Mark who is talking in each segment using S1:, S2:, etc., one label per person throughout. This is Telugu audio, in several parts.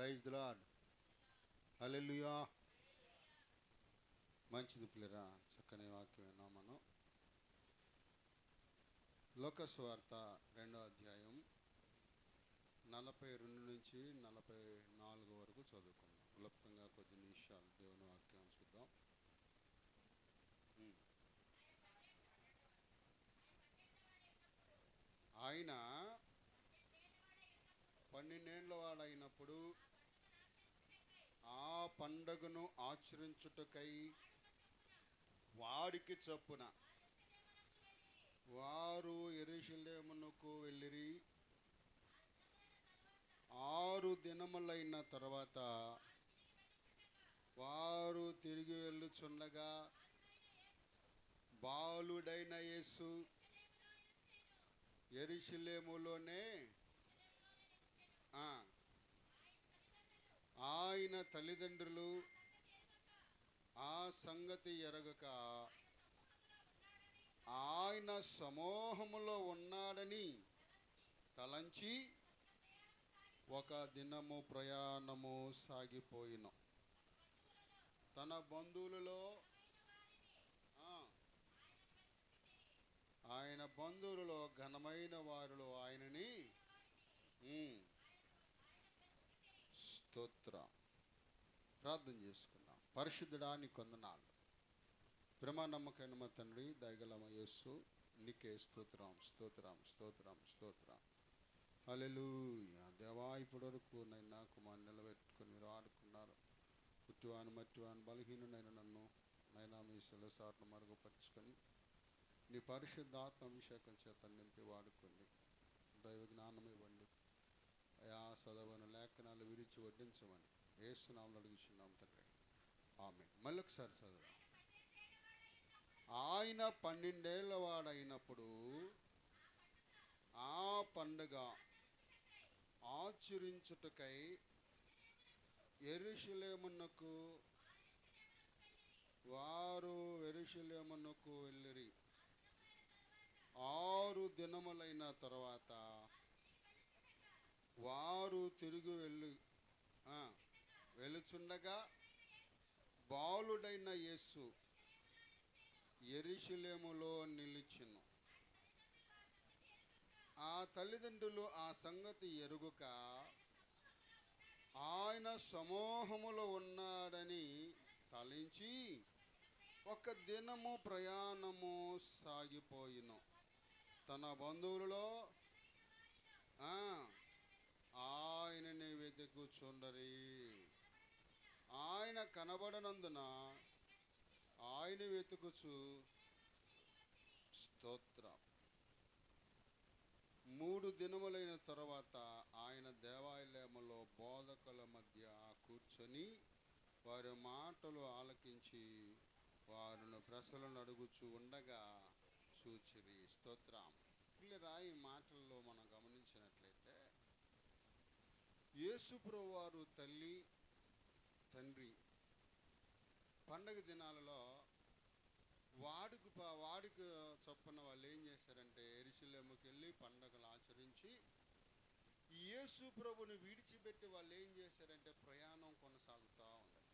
S1: Praise the lord. హల్లెలూయా. మంచిది పిల్లరా, చక్కని వాక్యం విన్నాం మనం. లోక సువార్త 2వ అధ్యాయం 42 నుంచి 44 వరకు చదువుకుందాం. క్లుప్తంగా కొద్ది నిమిషాలు దేవుని వాక్యం చూద్దాం. ఆయన 12 ఏళ్ల వాడైనప్పుడు ఆ పండగను ఆచరించుటకై వాడికి చొప్పున వారు యెరూషలేమునకు వెళ్ళిరి. 6 దినములైన తర్వాత వారు తిరిగి వెళ్ళుచుండగా బాలుడైన యేసు యెరూషలేములోనే ఆయన తల్లిదండ్రులు ఆ సంగతి ఎరగక ఆయన సమూహములో ఉన్నాడని తలంచి ఒక దినము ప్రయాణము సాగిపోయిన తన బంధువులలో ఆయన బంధువులలో ఘనమైన వారిలో ఆయనని స్తోత్రం. ప్రార్థన చేసుకున్నాం. పరిశుద్ధుడా నీ కొందనాలు, ప్రేమ నమ్మకైన మా తండ్రి, దయగల యేసు నీకే స్తోత్రం స్తోత్రం స్తోత్రం స్తోత్రం. హల్లెలూయా. దేవా, ఇప్పటి వరకు నైనా కుమార్ నిలబెట్టుకుని మీరు ఆడుకున్నారు. పుట్టువాను మట్టివాను బలహీనునైనా నన్ను నైనా మీ సెలసార్ను మరుగుపరుచుకొని నీ పరిశుద్ధాత్మ అభిషేకం చేత నింపి వాడుకోండి. దైవ జ్ఞానం ఇవ్వండి అయా. చదవని లేఖనాలు విరిచి వడ్డించమని యేసు నామములో అడుగుచున్నాం తండ్రి, ఆమేన్. మళ్ళీ ఒకసారి చదువు. ఆయన 12 ఏళ్ల వాడైనప్పుడు ఆ పండుగ ఆచరించుటకై యెరూషలేమునకు వెళ్ళిరి. 6 దినములైన తర్వాత వారు తిరిగి వెళ్ళుచుండగా బాలుడైన యేసు యెరూషలేములో నిలిచెను. ఆ తల్లిదండ్రులు ఆ సంగతి ఎరుగక ఆయన సమూహములో ఉన్నాడని తలంచి ఒక దినము ప్రయాణము సాగిపోయిను తన బంధువులలో ఆయనని వెతుకుచుండరి. ఆయన కనబడనందున ఆయన వెతుకుచు స్తోత్రం. 3 దినములైన తర్వాత ఆయన దేవాలయములో బోధకుల మధ్య కూర్చొని వారి మాటలు ఆలకించి వారిని ప్రశ్నలను అడుగుచూ ఉండగా చూచిరి. స్తోత్రం. పిల్లరా, ఈ మాటల్లో మనం గమనించినట్లయితే యేసు ప్రభువారు తల్లి తండ్రి పండగ దినాలలో వాడికి చొప్పున వాళ్ళు ఏం చేశారంటే యెరూషలేముకి వెళ్ళి పండగలు ఆచరించి యేసు ప్రభుని విడిచిపెట్టి వాళ్ళు ఏం చేశారంటే ప్రయాణం కొనసాగుతూ ఉండాలి.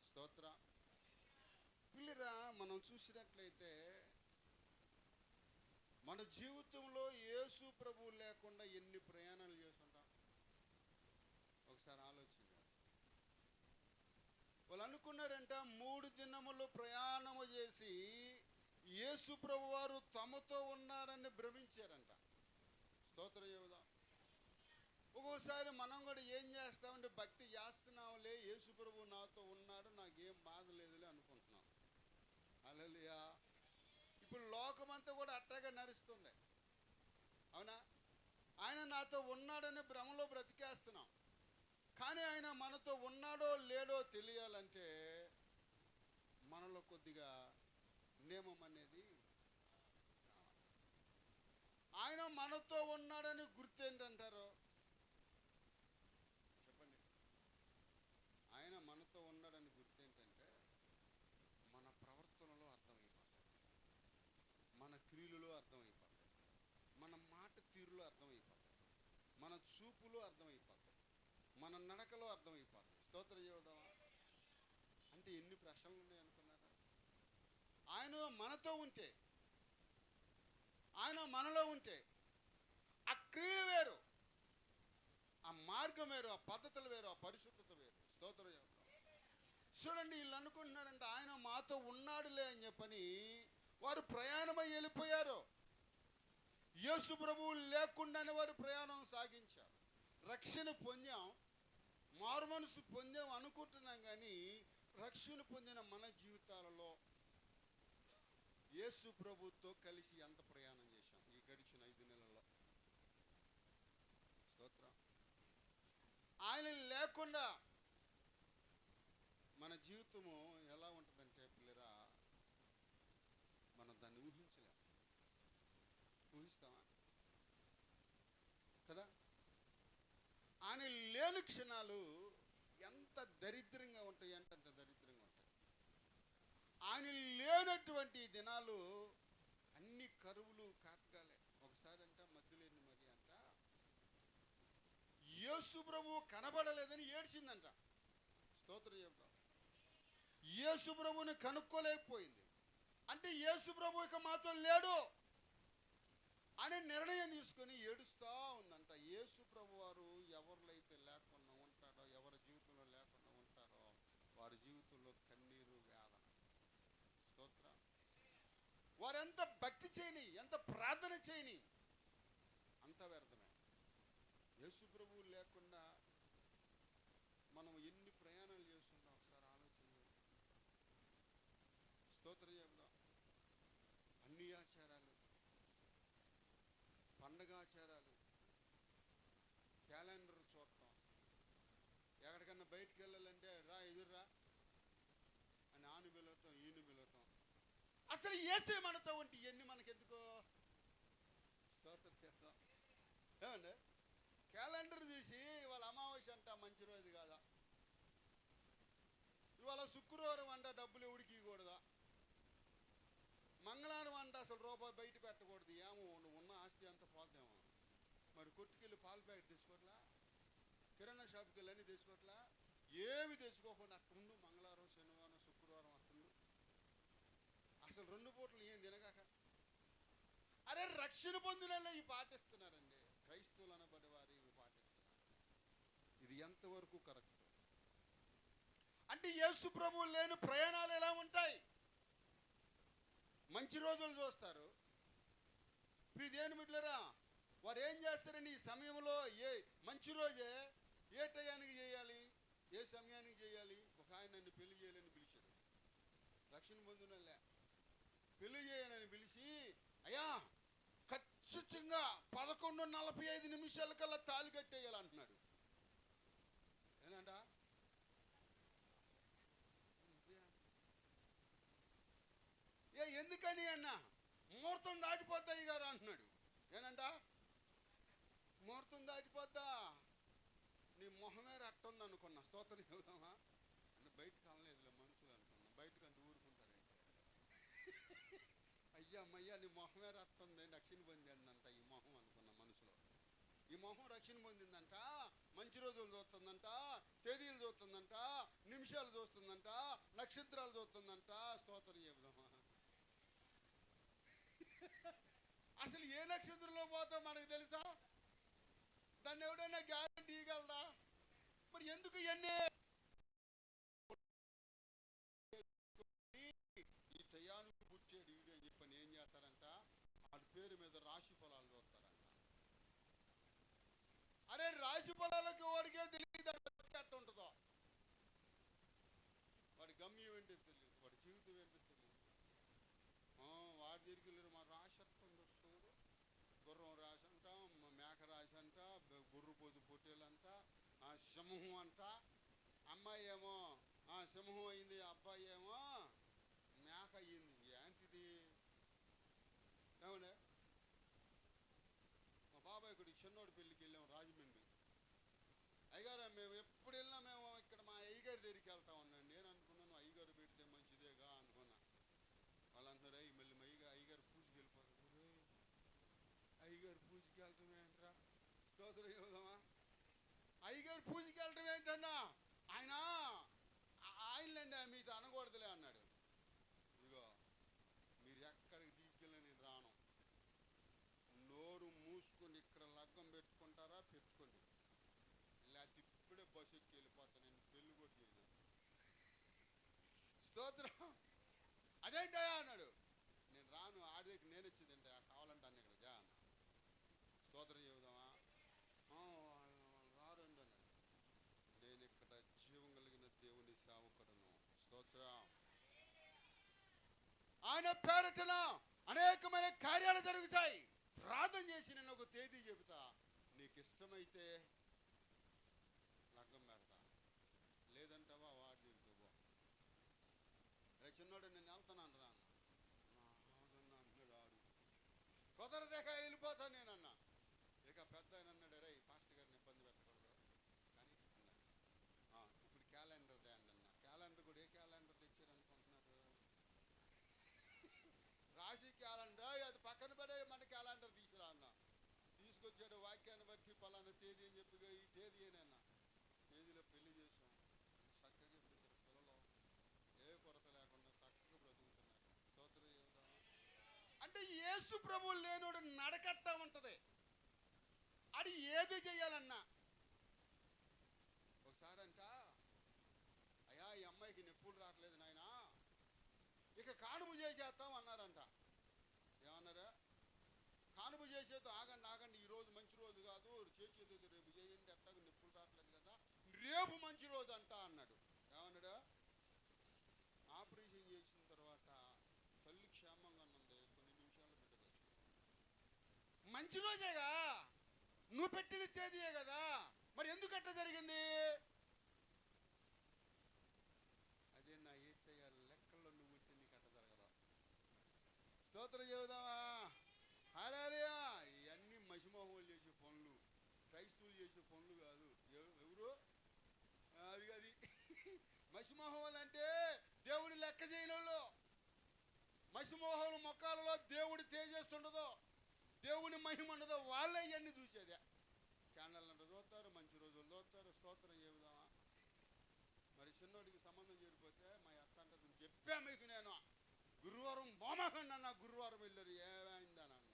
S1: స్తోత్ర. పిల్లరా, మనం చూసినట్లయితే మన జీవితంలో యేసు ప్రభువు లేకుండా ఎన్ని ప్రయాణాలు చేస్తుంటాం ఒకసారి ఆలోచించాలి. వాళ్ళు అనుకున్నారంట 3 దినములు ప్రయాణము చేసి యేసు ప్రభువారు తమతో ఉన్నారని భ్రమించారంట. స్తోత్రం చెబుదాం. ఒక్కోసారి మనం కూడా ఏం చేస్తామంటే భక్తి చేస్తున్నాంలే, యేసు ప్రభువు నాతో ఉన్నాడు, నాకేం బాధ లేదులే అనుకుంటున్నాం. హల్లెలూయా. ఇప్పుడు లోకమంతా కూడా అట్టగా నడుస్తుంది, అవునా? ఆయన నాతో ఉన్నాడని భ్రమలో బ్రతికేస్తున్నాం. కానీ ఆయన మనతో ఉన్నాడో లేడో తెలియాలంటే మనలో కొద్దిగా నియమం అనేది. ఆయన మనతో ఉన్నాడని గుర్తేంటంటారు చెప్పండి? ఆయన మనతో ఉన్నాడని గుర్తేంటంటే మన ప్రవర్తనలో అర్థమైపోతుంది, మన క్రియలలో అర్థమైపోతుంది, మన మాట తీరులో అర్థమైపోతుంది, మన చూపులో అర్థమైపోతుంది, మన నడకలో అర్థమైపోతుంది. స్తోత్ర యోధమా అంటే ఎన్ని ప్రశ్నలు ఉన్నాయి అనుకున్నారా? ఆయన మనతో ఉంటే, ఆయన మనలో ఉంటే ఆ క్రియ వేరు, ఆ మార్గం వేరు, ఆ పద్ధతులు వేరు, ఆ పరిశుద్ధత వేరు. స్తోత్ర యోధమా. చూడండి, వీళ్ళు అనుకుంటున్నారంటే ఆయన మాతో ఉన్నాడులే అని చెప్పని వారు ప్రయాణమై వెళ్ళిపోయారు. యేసు ప్రభువు లేకుండానే వారు ప్రయాణం సాగించారు. రక్షణ పొందాం, మారు మనసు పొందాం అనుకుంటున్నాం, కానీ రక్షణ పొందిన మన జీవితాలలో యేసు ప్రభుతో కలిసి ఎంత ప్రయాణం చేశాం ఈ గడిచిన 5 నెలల్లో? స్తోత్రం. ఆయన లేకుండా మన జీవితము ఎలా ఉంటుందంటే పిల్లరా, మనం దాన్ని ఊహించలేం. ఊహిస్తామా కదా? ఆయన లేని క్షణాలు ఎంత దరిద్రంగా ఉంటాయి అంటే అంత దరిద్రంగా ఉంటాయి. ఆయన లేనటువంటి దినాలు అన్ని కరువులు కాటకాలే. ఒకసారి అంట మధ్యలేని మరి అంట యేసు ప్రభువు కనబడలేదని ఏడ్చిందంట. స్తోత్రం చెప్తాం. యేసు ప్రభువుని కనుక్కోలేకపోయింది. అంటే యేసు ప్రభు ఇక మాతో లేడు అనే నిర్ణయం తీసుకొని ఏడుస్తూ ఉందంట. యేసు ప్రభు వారు ఎవరిలో అయితే లేకుండా ఉంటాడో, ఎవరి జీవితంలో లేకుండా ఉంటారో వారి జీవితంలో కన్నీరు, వేదన. స్తోత్ర. వారు ఎంత భక్తి చేయని, ఎంత ప్రార్థన చేయని అంత వ్యర్థమే. యేసు ప్రభువు లేకుండా మనం ఎన్ని ప్రయాణాలు చేస్తున్నాం ఒకసారి ఆలోచన చేయండి. స్తోత్రం చెప్దాం. అన్ని ఆచారాలు, పండగాచారాలు, క్యాలెండర్ చూడటం, ఎక్కడికన్నా బయటికి వెళ్ళాలంటే రా ఎదురురా అని ఆను పిలవటం, ఈయన పిలవటం. అసలు ఏసే మనతో ఉంటే ఇవన్నీ మనకెందుకో? స్తోత్రం చెప్తాం. ఏమండి, క్యాలెండర్ తీసి ఇవాళ అమావాస్య అంట మంచి రోజు కాదా, ఇవాళ శుక్రవారం అంట డబ్బులు ఎవడికి ఇవ్వకూడదా, మంగళవారం అంట అసలు రూపాయి బయట పెట్టకూడదు, ఏమో ఉన్న ఆస్తి అంతా పోద్దేమో. మరి కొట్టుకెళ్ళి పాల ప్యాకెట్ తీసుకోవట్లా, కిరాణా షాప్కి వెళ్ళి అన్నీ తీసుకోవట్లా, ఏమి తెచ్చుకోకుండా అట్టుండు మంగళవారం, శనివారం, శుక్రవారం అట్టుండు. అసలు 2 పూటలు ఏం తినగాక. అరే, రక్షణ పొందిన ఈ పాటిస్తున్నారండి. క్రైస్తవులు అనబడే వారు ఇవి పాటిస్తున్నారు. ఇది ఎంతవరకు కరెక్ట్? అంటే యేసు ప్రభువు లేని ప్రయాణాలు ఎలా ఉంటాయి? మంచి రోజులు చూస్తారు. దేని బిడ్డలరా, వారు ఏం చేస్తారండి ఈ సమయంలో? మంచి రోజే ఏ టయానికి చేయాలి, ఏ సమయానికి చేయాలి? ఒక ఆయన నన్ను పెళ్లి చేయాలని పిలిచాడు. రక్షణ పొందినలే పెళ్లి చేయనని పిలిచి, అయ్యా ఖచ్చితంగా 11:45 కల్లా తాళి కట్టేయాలంటున్నాడు. ఏనంట? ఎందుకని అన్న? ముహూర్తం దాటిపోతాయి గారు అంటున్నాడు. ఏనంట? ముహూర్తం దాటిపోద్దా? నీ మొహమే రట్టుంది అనుకున్నా. స్తోత్రం చెబుదామా అంటే బయటకు అనలేదులే, మనుషులు అనుకున్నా. బయటకు అంటే ఊరుకుంటారు. అయ్యా నీ మొహమే రట్టుంది, రక్షణ పొందిందంట ఈ మొహం అనుకున్నా మనసులో. ఈ మొహం రక్షణ పొందిందంట, మంచి రోజులు చూస్తుందంట, తేదీలు చూస్తుందంట, నిమిషాలు చూస్తుందంట, నక్షత్రాలు చూస్తుందంట. స్తోత్రం చెబుదామా. అసలు ఏ నక్షత్రంలో పోతాం మనకు తెలుసా? దాన్ని ఎవడైనా గ్యారెంటీ ఇవ్వగలరా? మరి ఎందుకు ఇవన్నీ? ఈ టయానికి పుట్టాడు వీడు అని చెప్పని ఏం చేస్తారంట, వాడి పేరు మీద రాశి ఫలాలు చూస్తారంట. అరే, రాశి ఫలాలకు వాడికే తెలియదు అట్ట ఉంటుందో. వాడి గమ్యం ఏంటో తెలియదు, వాడి జీవితం ఏంటో తెలియదు. వాడి దగ్గరికి మా రాశి వస్తుంది చూడు, గుర్రం రాశి అంట, మేక రాశి అంట, గుర్రుపోతు పొట్టేలంట, సింహం అంట. అమ్మాయి ఏమో సింహం అయింది, అబ్బాయి ఏమో మేక అయ్యింది. ఏంటిది? ఏమండే, మా బాబాయ్ కూడా చిన్నోడు పెళ్ళికి వెళ్ళాము రాజమండ్రి. అయ్యగారు మేము ఎప్పుడు వెళ్ళినా మేము ఇక్కడ మా అయ్యగారి దగ్గరికి వెళ్తా ఉన్నాను. నేను అనుకున్నాను అయ్యగారు పెడితే మంచిదేగా అనుకున్నా. వాళ్ళు అంటున్నారు, మళ్ళీ అయ్యగారు పూజకి వెళ్ళిపోతారు. అయ్యగారు పూజకి వెళ్ళటం ఏంట్రా? స్తోత్రం చెబుదామా. అయ్యగారు పూజకి వెళ్ళటం ఏంటన్నా? స్తోత్రం. అదేంటయా అన్నాడు. నేను రాను, ఆడి దగ్గర నేను వచ్చి తింటా, కావాలంటే అన్న ఇక్కడ జా అన్న. స్తోత్రం చెబుదామా? వాళ్ళు రారండి అన్నాడు. నేను ఇక్కడ జీవం కలిగిన దేవుని సేవకుడును. స్తోత్రం. ఆయన పేరటన అనేకమైన కార్యాలు జరుగుతాయి. ప్రార్థన చేసి నేను ఒక తేదీ చెబుతా, నీకు ఇష్టమైతే లగ్గం పెడతా, లేదంటావా వాడి తీరుకోబో. రే చిన్నోడు నేను వెళ్తాను రా అన్న. అంటున్నాడు ఆడు. కుదరదేక వెళ్ళిపోతా నేనన్నా. ఇక పెద్ద ఆయన అన్నాడు, రే పాస్టర్ గారిని ఇబ్బంది పెట్టకూడదు కానీ ఇప్పుడు క్యాలెండర్ తేండి అన్న. క్యాలెండర్ కూడా ఏ క్యాలెండర్ తెచ్చారనుకుంటున్నారు? రాశి క్యాలెండర్, అది పక్కన పడే మన క్యాలెండర్ తీసుకురా అన్న. తీసుకొచ్చాడు. వాక్యాన్ని బట్టి పలానా తేదీ అని చెప్పి, ఈ తేదీ ఏనన్నా. తేదీలో పెళ్లి చేసాం. చక్కగా ఇప్పుడు ఇద్దరు పిల్లలు, ఏ కొరత లేకుండా చక్కగా బ్రతుకుతున్నారు. స్తోత్రం చెబుదామా? అంటే యేసు ప్రభువు లేనోడు నడకట్ట ఉంటది. అది ఏది చెయ్యాలన్నా. ఒకసారి అంట, అయ్యా ఈ అమ్మాయికి నొప్పులు రావట్లేదు నాయనా, ఇక కానుపు చేసేస్తాం అన్నారంట. ఏమన్నారా? కానుపు చేసేద్దాం, ఆగండి ఆగండి, ఈ రోజు మంచి రోజు కాదు, చేసేది రేపు చేయండి, ఎట్టాగ నొప్పులు రావట్లేదు కదా, రేపు మంచి రోజు అంట అన్నాడు. ఏమన్నాడు? ఆపరేషన్ చేసిన తర్వాత తల్లి క్షేమంగా ఉంది, కొన్ని నిమిషాలు బిడ్డకు వచ్చింది. మంచి రోజేగా, నువ్వు పెట్టిన తేదీయే కదా, మరి ఎందుకు అట్లా జరిగింది? అదే నా యేసయ్య లెక్కల్లో నువ్వు ఉంటే నీకు అట్ట జరగదు. స్తోత్రం చెబుదామా? హల్లెలూయా. ఇవన్నీ మసిమోహములు చేసే పనులు, క్రైస్తవులు చేసే పనులు కాదు. ఎవరు అది మసిమోహములు అంటే దేవుడి లెక్క చేయనోళ్ళు. మసిమోహముల మొక్కలలో దేవుడి తేజస్సు, దేవుని మహిమ ఉండదో, వాళ్ళే ఇవన్నీ చూసేదే. ఛానల్ అంటే చూస్తారు, మంచి రోజులు చూస్తారు. స్తోత్రం చెబుదామా? మరి చిన్నోడికి సంబంధం చేరిపోతే మా అత్త అంటే చెప్పా మీకు నేను, గురువారం బొమ్మకండి అన్న. గురువారం వెళ్ళారు, ఏమైందని అన్న.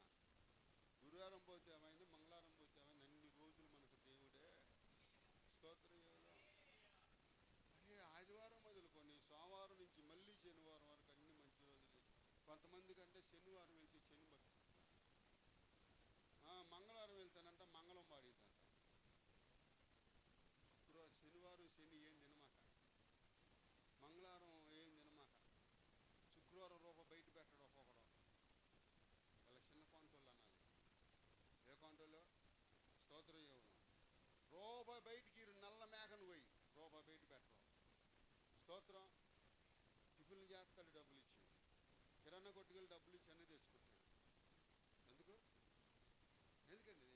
S1: గురువారం పోతే ఏమైంది, మంగళవారం పోతే ఏమైంది, అన్ని రోజులు మనకు దేవుడే. స్తోత్రం చెబుదాం. అరే ఆదివారం మొదలుకొని సోమవారం నుంచి మళ్ళీ శనివారం వరకు అన్ని మంచి రోజులు. కొంతమంది కంటే శనివారం వెళ్తే శని పట్టుకుంటారు, మంగళవారం వెళ్తానంట మంగళం పాడిద్దంట. శనివారం శని ఏం తినమాక, మంగళవారం ఏం తినమాక, శుక్రవారం రూపాయి బయట పెట్టడం ఒక్కొక్కడు. వాళ్ళ చిన్న కాంటోళ్ళు అనాలి. ఏ కాంటోళ్ళు? స్తోత్రం చెబుదాం. రూపాయి బయటికి నల్ల మేకను పోయి రూపాయి బయట పెట్టడం. స్తోత్రం. టిఫిన్లు చేస్తాడు, డబ్బులు ఇచ్చి, కిరాణా కొట్టుకెళ్ళి డబ్బులు ఇచ్చి అన్నీ తెచ్చుకుంటాడు. ఎందుకు? ఎందుకండి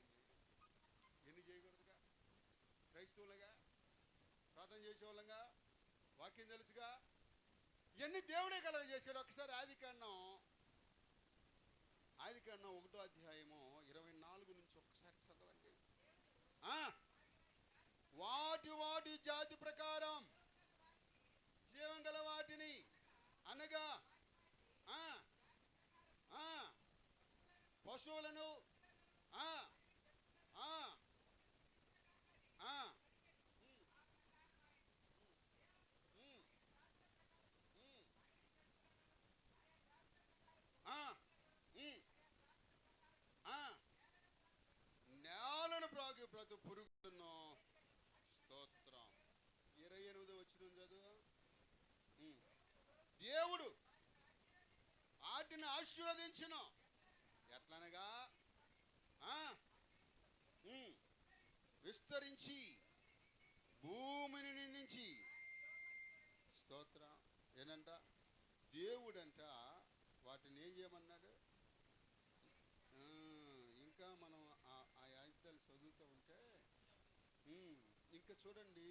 S1: ఎన్ని చేయకూడదుగా? క్రైస్తవులుగా ప్రార్థన చేసేవాళ్ళంగా, వాక్యం తెలుసుగా, ఇవన్నీ దేవుడే కలగ చేశాడు. ఒకసారి ఆదికాండం 1వ అధ్యాయము 24 నుంచి ఒకసారి చదవండి. వాటి జాతి ప్రకారం జీవం గల వాటిని అనగా పశువులను నేలను ప్రాగు ప్రతి పురుగులను. స్తోత్రం. 28వ వచనం చదువు. దేవుడు వాటిని ఆశీర్వదించును, ఎట్లనగా విస్తరించి భూమిని నిండించి. స్తోత్రం. ఏనంట? దేవుడంట వాటిని ఏం చేయమన్నాడు? ఇంకా మనం ఆ ఆయుధాలు చదువుతూ ఉంటే ఇంకా చూడండి,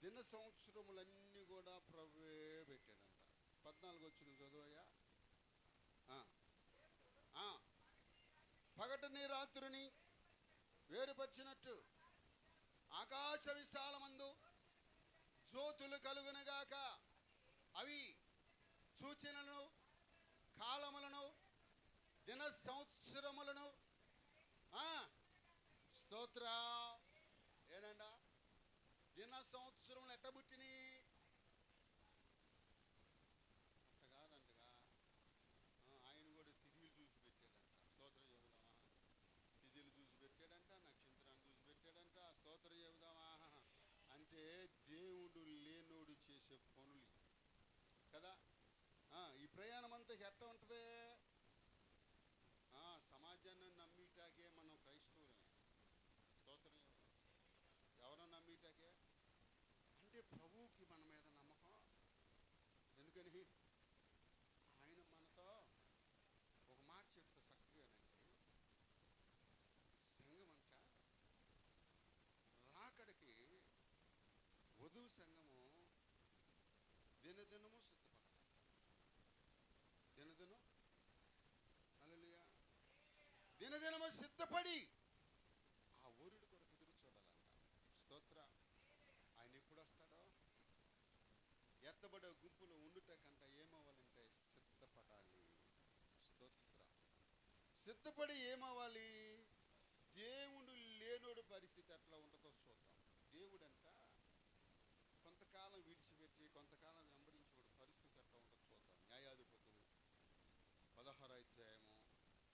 S1: దిన సంవత్సరములన్నీ కూడా ప్రభువే పెట్టాడంట. 14 వచ్చిన చదువయ్యా. పగటిని రాత్రిని వేరుపరిచినట్టు ఆకాశ విశాలమందు జ్యోతులు కలుగునగాక, అవి సూచనలను, కాలములను, దిన సంవత్సరములను. స్తోత్ర. ఏనండా? దిన సంవత్సరములు ఎట్టబుట్టిని? ప్రయాణం అంతా ఎట్ట ఉంటుంది? సమాజాన్ని నమ్మిటాకే మనం క్రైస్తవులమే. స్తోత్రం. ఎవరో నమ్మిటాకే అంటే ప్రభువుకి మన మీద నమ్మకం. ఎందుకని ఆయన మనతో ఒక మాట చెప్తే చక్కగానండి, సంఘమంతా రాకడికి వధువు సంఘము దినదినము సిద్ధపడాలి. దినదినం హల్లెలూయా, దినదినము సిద్ధపడి ఆ ఊరుడి కొరకు ఎదురు చూడాలంట. స్తోత్ర. ఆయన ఎప్పుడు వస్తాడో? ఎత్తబడే గుంపులో ఉండుటకంట ఏమవ్వాలంటే సిద్ధపడాలి. స్తోత్ర. సిద్ధపడి ఏమవ్వాలి? దేవుడు లేనోడు పరిస్థితి ఎట్లా ఉంటుందో చూద్దాం. దేవుడంట కొంతకాలం విడిచిపెట్టి కొంతకాలం వెంబడించేవాడు పరిస్థితి ఎట్లా ఉంటుందో చూద్దాం. న్యాయాధిపతులు 16వ అధ్యాయము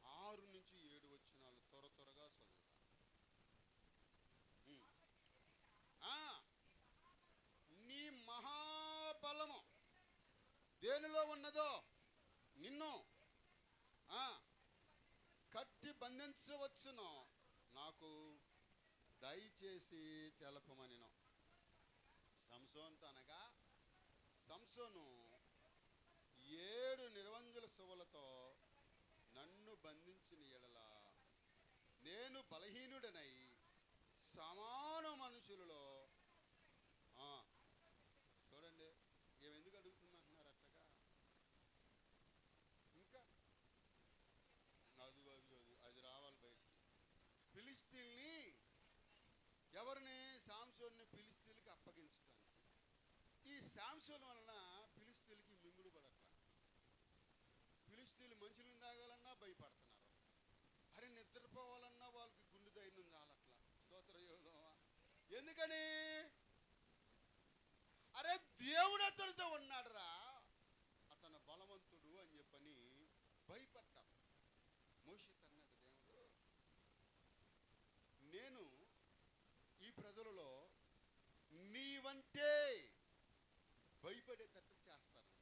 S1: 6 నుంచి 7 వచనాలు త్వరగా చదువుతాం. నీ మహాబలము దేనిలో ఉన్నదో నిన్ను కట్టి బంధించవచ్చును, నాకు దయచేసి తెలపమనిను. సంసోనుతో అనగా సంసోను 7 నిర్వంజల సువలతో నన్ను బంధించిన ఎడల నేను బలహీనుడనై సమాన మనుషులలో చూడండి ఏమెందుకు అడుగుతుందంటున్నారు అట్లాగా. ఇంకా అది రావాలి బయటికి. ఫిలిస్తీన్ని ఎవరిని? సాంసోన్ని ఫిలిస్తీన్కి అప్పగించడానికి. ఈ సాంసోన్ వలన ఫిలిస్తీన్కి మింగుడు పడట్ల. ఫిలిస్తీన్లు మనుషులను తాగాలన్నా భయపడుతున్నారు. అరే నిద్రపోవాలన్నా వాళ్ళకి గుండె ధైర్యం చాలట్లా. స్తోత్ర యోగమా. ఎందుకని? అరే దేవుడు అతడితో ఉన్నాడురా, అతను బలవంతుడు అని చెప్పని భయపడ్డారు. మోషే అన్నాడు, దేవుడు నేను ఈ ప్రజలలో నీవంటే భయపడేటట్టు చేస్తాను.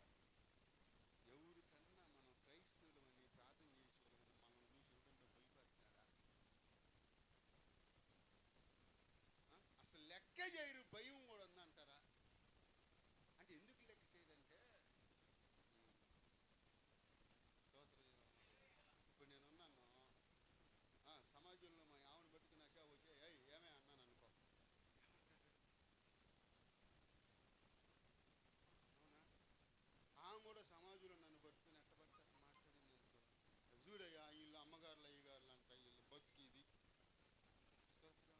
S1: ఎవరికన్నా మనం క్రైస్తవులమని ప్రార్థన చేసుకోవాలి, మనం చూసి భయపడతారా? అసలు లెక్క చేయరు. భయం కూడా ఉందంటారా? అంటే ఎందుకు లెక్క చేయదంటే స్తోత్రం. ఇప్పుడు నేనున్నాను సమాజంలో మా ఆవును పట్టుకున్నాక వచ్చే ఏమే అన్నాను అనుకో, అవునా? ఆమె కూడా సమాజంలో నన్ను పట్టుకుని ఎట్ట పడితే అట్లా మాట్లాడింది అనుకో, చూడయ్యా వీళ్ళు అమ్మగారులు అయ్యగారులు అంట, వీళ్ళు బతుకి ఇది. స్తోత్రం.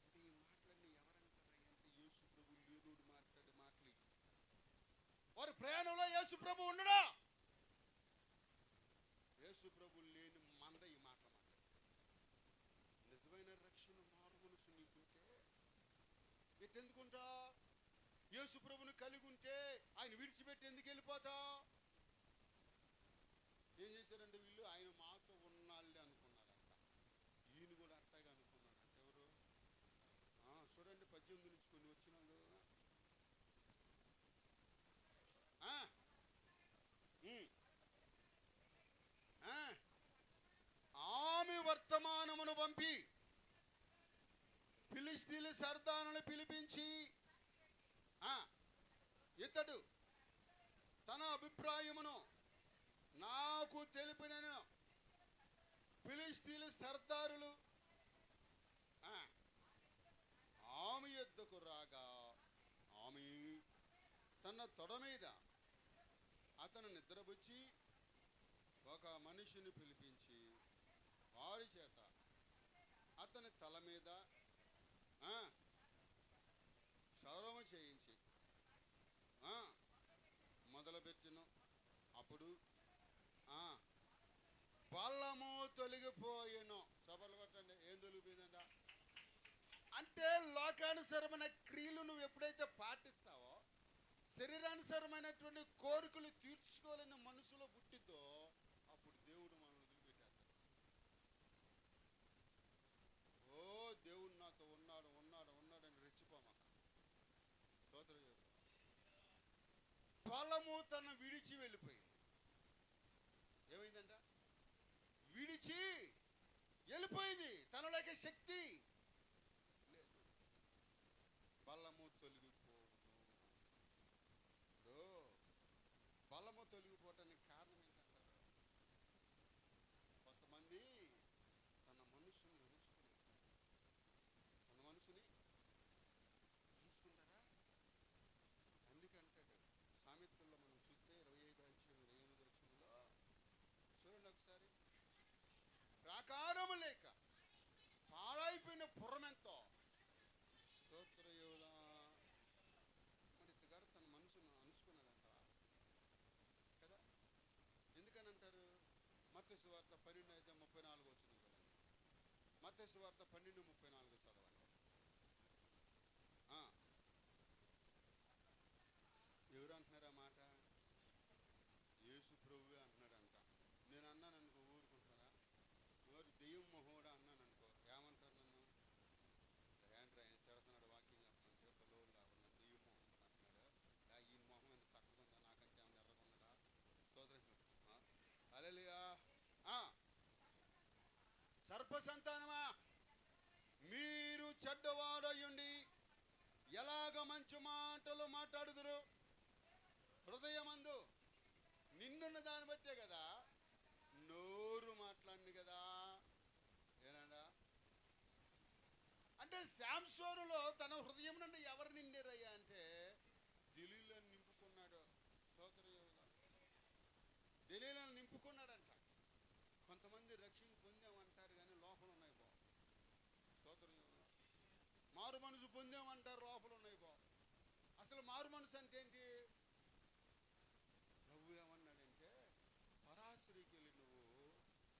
S1: అంటే ఈ మాటలన్నీ ఎవరంటారా? అంటే యేసు ప్రభు లేనోడు మాట్లాడే మాటలు. వారి ప్రయాణంలో యేసు ప్రభు ఉండడా? యేసు ప్రభు లేని మంద ఈ మాటలు మాట్లాడు. నిజమైన రక్షణ మారు మనసు నీకుంటే ఎట్టెందుకుంటా? యేసు ప్రభుని కలిగి ఉంటే ఆయన విడిచిపెట్టి ఎందుకు వెళ్ళిపోతా? ఏం చేశారంటే వీళ్ళు ఆయన మాతో ఉన్నాళ్ళే అనుకున్నారంట. ఈయన కూడా అట్టాగా అనుకున్నాడంట. ఎవరు? చూడండి 18 నుంచి కొన్ని వచ్చినాం కదా. ఆమె వర్తమానమును పంపి ఫిలిస్తీన్ల సర్దారులను పిలిపించి ఇతడు తన అభిప్రాయమును నాకు తెలిపినను. ఫిలిస్తీన్ల సర్దారులు ఆమె యొద్దకు రాగా ఆమె తన తొడ మీద అతను నిద్రపుచ్చి ఒక మనిషిని పిలిపించి వాడి చేత అతని తల మీద క్షౌరము చేయించి మొదలుపెట్టును. అప్పుడు బలము తొలగిపోయేను. చపలు కొట్టండి. ఏం తొలగిపోయిందంట? అంటే లోకానుసరమైన క్రియలు నువ్వు ఎప్పుడైతే పాటిస్తావో, శరీరానుసరమైనటువంటి కోరికలు తీర్చుకోలేని మనసులో పుట్టిద్దో, అప్పుడు దేవుడు మనల్ని వదిలిపెట్టాడు. ఓ దేవుడు నాతో ఉన్నాడు ఉన్నాడు ఉన్నాడని రెచ్చిపోమాక. స్తోత్రం. బలము తన విడిచి వెళ్ళిపోయింది. ఏమైందంట? విడిచి వెళ్ళిపోయింది. తనలోకి శక్తి లేదు. బలము తొలగిపోవడం. బలము తొలగిపోవటానికి కారణం ఏంటంటారు? కొంతమంది తన మనసుని ఉంచుకుంటారా? అందుకంటాడు సామెతల్లో మనం చూస్తే 25వ అధ్యాయం 28వ వచనంలో చూడండి ఒకసారి. ప్రాకారము లేక పాడైపోయిన పురమెంతో స్తోత్ర యోధా. మరి ఇతగాడు తన మనసును అనుకున్నాడంట కదా. ఎందుకని అంటారు? మత్తయి సువార్త 12:34 వచనం కదండి. మత్తయి సువార్త 12:34 చదవండి. ఎవరు అంటున్నారు ఆ మాట? యేసు ప్రభువే అంటున్నాడంట. నేను అన్నాను అనుకో ఊరుకుంటున్నారా? ఎవరు దెయ్యం మొహోడా అన్నాను అనుకో ఏమంటారు నన్ను? ఏంట్రా ఆయన తిడుతున్నాడు వాక్యం చెప్పమంటే పిల్లలు లేకుండా దెయ్యం మొహం అంటున్నాడు. ఈయన మొహం ఎంత చక్కగా ఉందా, నాకంటే ఏమైనా ఎర్రగొన్నాడా? స్తోత్రం. హల్లెలూయా. సర్ప సంతానమా, మీరు చెడ్డవారయ్యుండి ఎలాగ మంచి మాటలు మాట్లాడుదురు? హృదయమందు నిన్నున్న దాన్ని బట్టే కదా నోరు మాట్లాడింది కదా. ఏనాడా అంటే శాంసోనులో తన హృదయం నుండి ఎవరు నిండారయ్యా అంటే దెలీలను నింపుకున్నాడు. దెలీలను నింపుకున్నాడంట. కొంతమంది రక్షణ పొందామంటారు కానీ లోపల ఉన్నాయి బా. స్తోత్రం. మారు మనసు పొందామంటారు, లోపల ఉన్నాయి బా. అసలు మారు మనసు అంటే ఏంటి? ప్రభు ఏమన్నాడంటే పరాశ్రీకి వెళ్ళి నువ్వు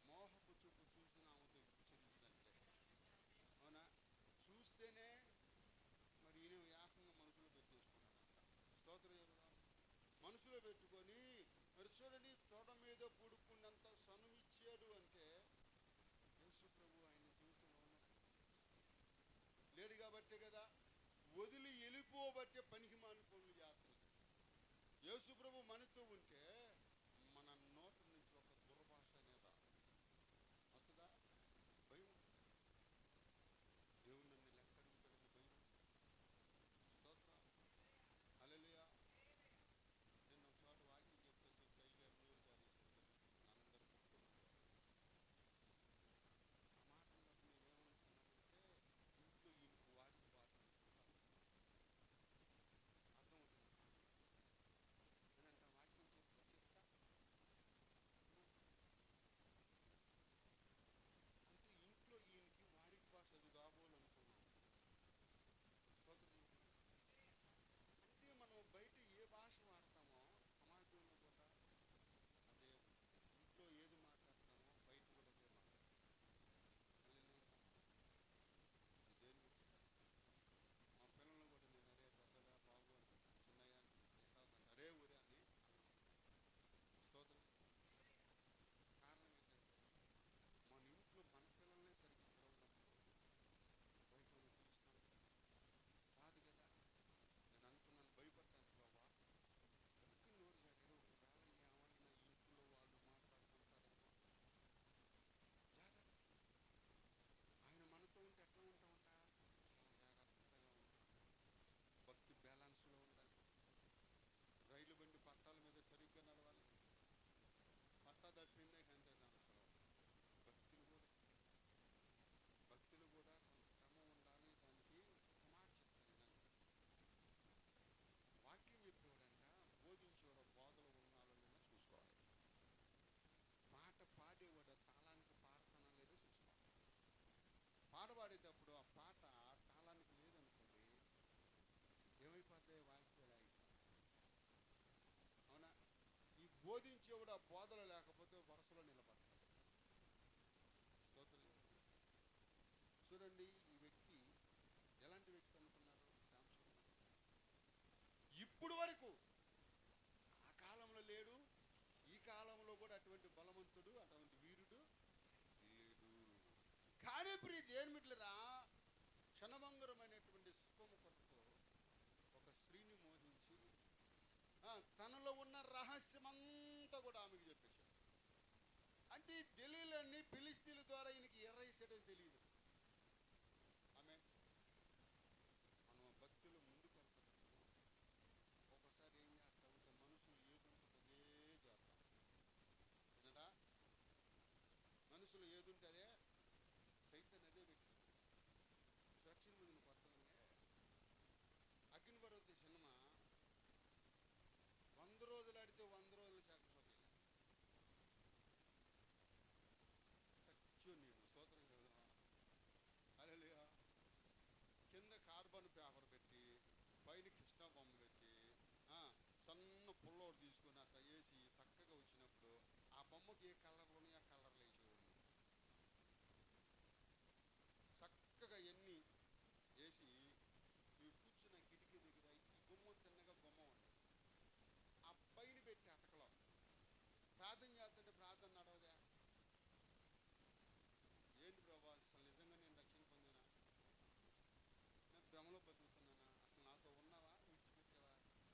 S1: మోహపు చూపు చూసి ఆమెతో చెల్లించినట్లే. అవునా? చూస్తేనే మరి ఈయన ఏకంగా మనసులో పెట్టేసుకున్నాడంట. స్తోత్రం. మనసులో పెట్టుకొని మరి చూడండి, తోట మీద పుడుకున్నంత సనుమిచ్చాడు అంటే యేసు ప్రభు ఆయన జీవితంలో లేడు కాబట్టే కదా. వదిలి వెళ్ళిపోబట్టే పనికి మాని పనులు చేస్తున్నాడు. యేసు ప్రభు మనతో ఉంటే మన నోటి నుంచి ఒక దుర్భాష అనేది వస్తుందా? భయం. దేవుడు నన్ను లెక్కడుగుతాడని భయం. స్తోత్రం. హల్లెలూయా. నిన్న ఒక చోట వాక్యం చెప్తే అయ్యారు నూరు గారు అందరూ పుట్టుకున్నారు. ఆ మాటల్లో మీరేమనుకున్నారంటే ఇంట్లో ఈయనకు వాడికి బాధ అనుకుంటారు. అర్థమవుతుంది. నేనంట వాక్యం చెప్తా అంటే ఇంట్లో ఈయనకి వాడికి భాష అది కాబోలనుకున్నాను. అంటే మనం బయట ఏ భాష వాడతామో సమాజంలో కూడా అదే, ఇంట్లో ఏది మాట్లాడతామో బయట కూడా అదే మాట్లాడతాం. దేని మా పిల్లలను కూడా నేను అరే పెద్దగా బాబు అంటే చిన్నయ్య ఇసాబ్ అంటే అరే ఊరే అని అన్నాం. స్తోత్రం. కారణం ఏంటంటే మన ఇంట్లో మన పిల్లల్నే సరిగ్గా పిలవనప్పుడు బయట పిలుస్తాం కాదు కదా. నేను అనుకున్నాను, భయపడ్డాను ప్రభా, ఎందుకు నోరు జాగ్రత్త, ఒకవేళ ఏమైనా ఇంట్లో వాళ్ళు మాట్లాడుకుంటారేమో జాగ్రత్త. ఆయన మనతో ఉంటే ఎట్లా ఉంటామంట? చాలా జాగ్రత్తగా ఉంటాం. భక్తి బ్యాలెన్స్లో ఉండాలి. రైలు బండి పట్టాల మీద సరిగ్గా నడవాలి. పట్టా తప్పిందే కంటే దాంట్లో భక్తులు కూడా కొంత క్రమం ఉండాలి. దానికి ఒక మాట చెప్తాను. వాక్యం చెప్పేవాడంట బోధించేవాడు బోధలు ఉన్నాలో చూసుకోవాలి. పాట పాడేవాడు తాళానికి పాడతానా లేదో చూసుకోవాలి. పాట పాడేటప్పుడు ఆ పాట తాళానికి లేదనుకోండి ఏమైపోతాయి? వాక్యాలు అయిపోతాయి. అవునా? ఈ బోధించేవాడు ఆ బోధలు లేకపోతే వరుసలో నిలబడతాడు. స్తోత్రం. చూడండి, ఈ వ్యక్తి ఎలాంటి వ్యక్తి అనుకున్నారు? శాంసన్. ఇప్పుడు వరకు ఆ కాలంలో లేడు, ఈ కాలంలో కూడా అటువంటి బలవంతుడు, అటువంటి వీరుడు లేడు. కానీ ప్రియ దేనిమిట్లరా, క్షణభంగురమైనటువంటి సుఖము కొరకు ఒక స్త్రీని మోహించి తనలో రహస్యం అంతా కూడా ఆమెకు చెప్పేశాడు. అంటే ఈ తెలియలన్నీ ఫిలిస్తీన్ల ద్వారా ఈయనకి ఎర్రేసాడని తెలియదు. ఆమె మనం భక్తులు ముందుకు వెళ్తున్నప్పుడు ఒక్కోసారి ఏం చేస్తామంటే మనుషులు ఏదుంటుందో అదే చేస్తాం. వినడా? మనుషులు ఏదుంటుందే సైతాన్ అదే పెట్టింది. రక్షణ పొందిన కొత్తలోనే అగ్నిపర్వత సినిమా 100 రోజులు ఆడితే 100 రోజులు సాక్రిఫైస్ నేను స్తోత్రం చదువుదా. హల్లెలూయా. కింద కార్బన్ పేపర్ పెట్టి పైన కృష్ణ బొమ్మ పెట్టి సన్న పుల్లోడు తీసుకొని అట్లా వేసి చక్కగా వచ్చినప్పుడు ఆ బొమ్మకి ఏ కలర్లు ఉన్నాయి ఆ కలర్లు వేసేవాడు. చక్కగా ఎన్ని వేసి కూర్చున్న కిటికీ దగ్గర ఈ గుమ్మం తిన్నగా గుమ్మం అండి. ఆ పైన పెట్టి అటకలో ప్రార్థన చేస్తుంటే ప్రార్థన నడవదా? ఏంటి ప్రభా, అసలు నిజంగా నేను రక్షణ పొందినా? నేను భ్రమలో బతుకుతున్నానా? అసలు నాతో ఉన్నావా విడిచిపెట్టావా అని అంటే అంటున్నాను.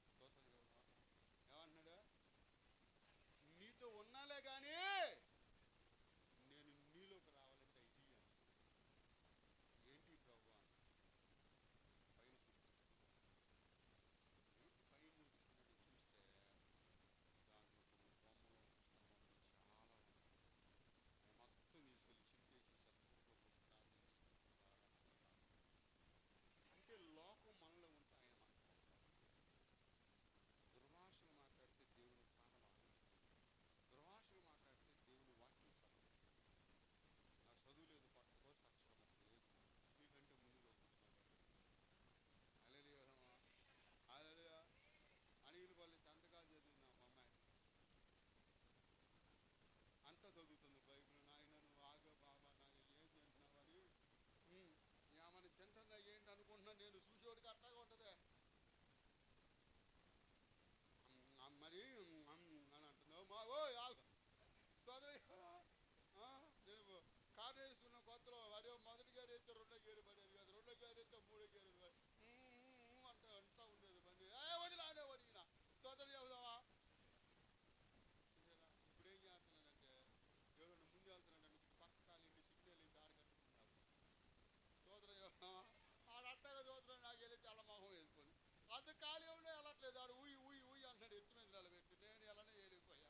S1: నీతో ఉన్నాను కానీ పైకి తీయాలి. స్తోత్రం కదా. ఏమంటున్నాడు? నీతో ఉన్నాలే కానీ నేను నీలోకి రావాలంటే ఇది అని. ఏంటి ప్రభు అని పైన చూపిస్తాను. ఏంటి పైన చూపిస్తున్నాడు చూస్తే దాంట్లో కొన్ని బొమ్మలు కృష్ణబొమ్మలు చాలా ఉన్నాయి. అవి మొత్తం తీసుకెళ్ళి చింపేసి సత్తులో పోసి ప్రార్థన చేసుకుంటారు. అంటే లోకం మనలో ఉంటే ఆయన మాట్లాడతారు. దుర్భాషలు మాట్లాడితే దేవుని పాఠమాలి. దుర్భాషలు మాట్లాడితే దేవుని వాక్యం చదవదు. నాకు చదువు లేదు, పట్టుకోసం అక్షరం లేదు, మీకంటే ముందుగా కూర్చున్నాడు. హల్లెలూయా. హల్లెలూయా. అనిల్ వాళ్ళు 10th క్లాస్ చదివింది మా అమ్మాయి. అంతా చదువుతుంది బైబిల్. నాయన నువ్వు ఆగో బాబా, నాకు ఏం తింటున్నావు అని. ఏమని తింటుందా ఏంటి అనుకుంటున్నా నేను. చూసేవాడికి అట్టాగా ఉంటుంది మరి అని అంటున్నావు మా. ఓ ఆగు సోదరి. నేను కారు వేసుకున్న కొత్తలో వాడే మొదటి గేరు అయితే 2వ గేరు పడేది కాదు, 2వ గేరు అయితే 3వ గేరు అంటే అంటూ ఉండేది బండి. వదిలానే వదిలిన స్తోత్రం చెబుదావా. ఇప్పుడు ఏం చేస్తున్నానంటే ఎవరైనా ముందు వెళ్తున్నాడంటే పక్క కాలిండి సిగ్నల్ వేసి ఆడగట్టుకుంటాను. స్తోత్రం చెబుదావా. ఆడట్టగా చదువుతున్నాడు. నాకు వెళ్ళి చాలా మొహం వేసుకొని అంత ఖాళీ ఉండే వెళ్ళట్లేదు. ఆడు ఊయి ఊయి ఊయి అంటున్నాడు. ఎత్తు మీద నిలబెట్టి నేను ఎలానే వెళ్ళిపోయా.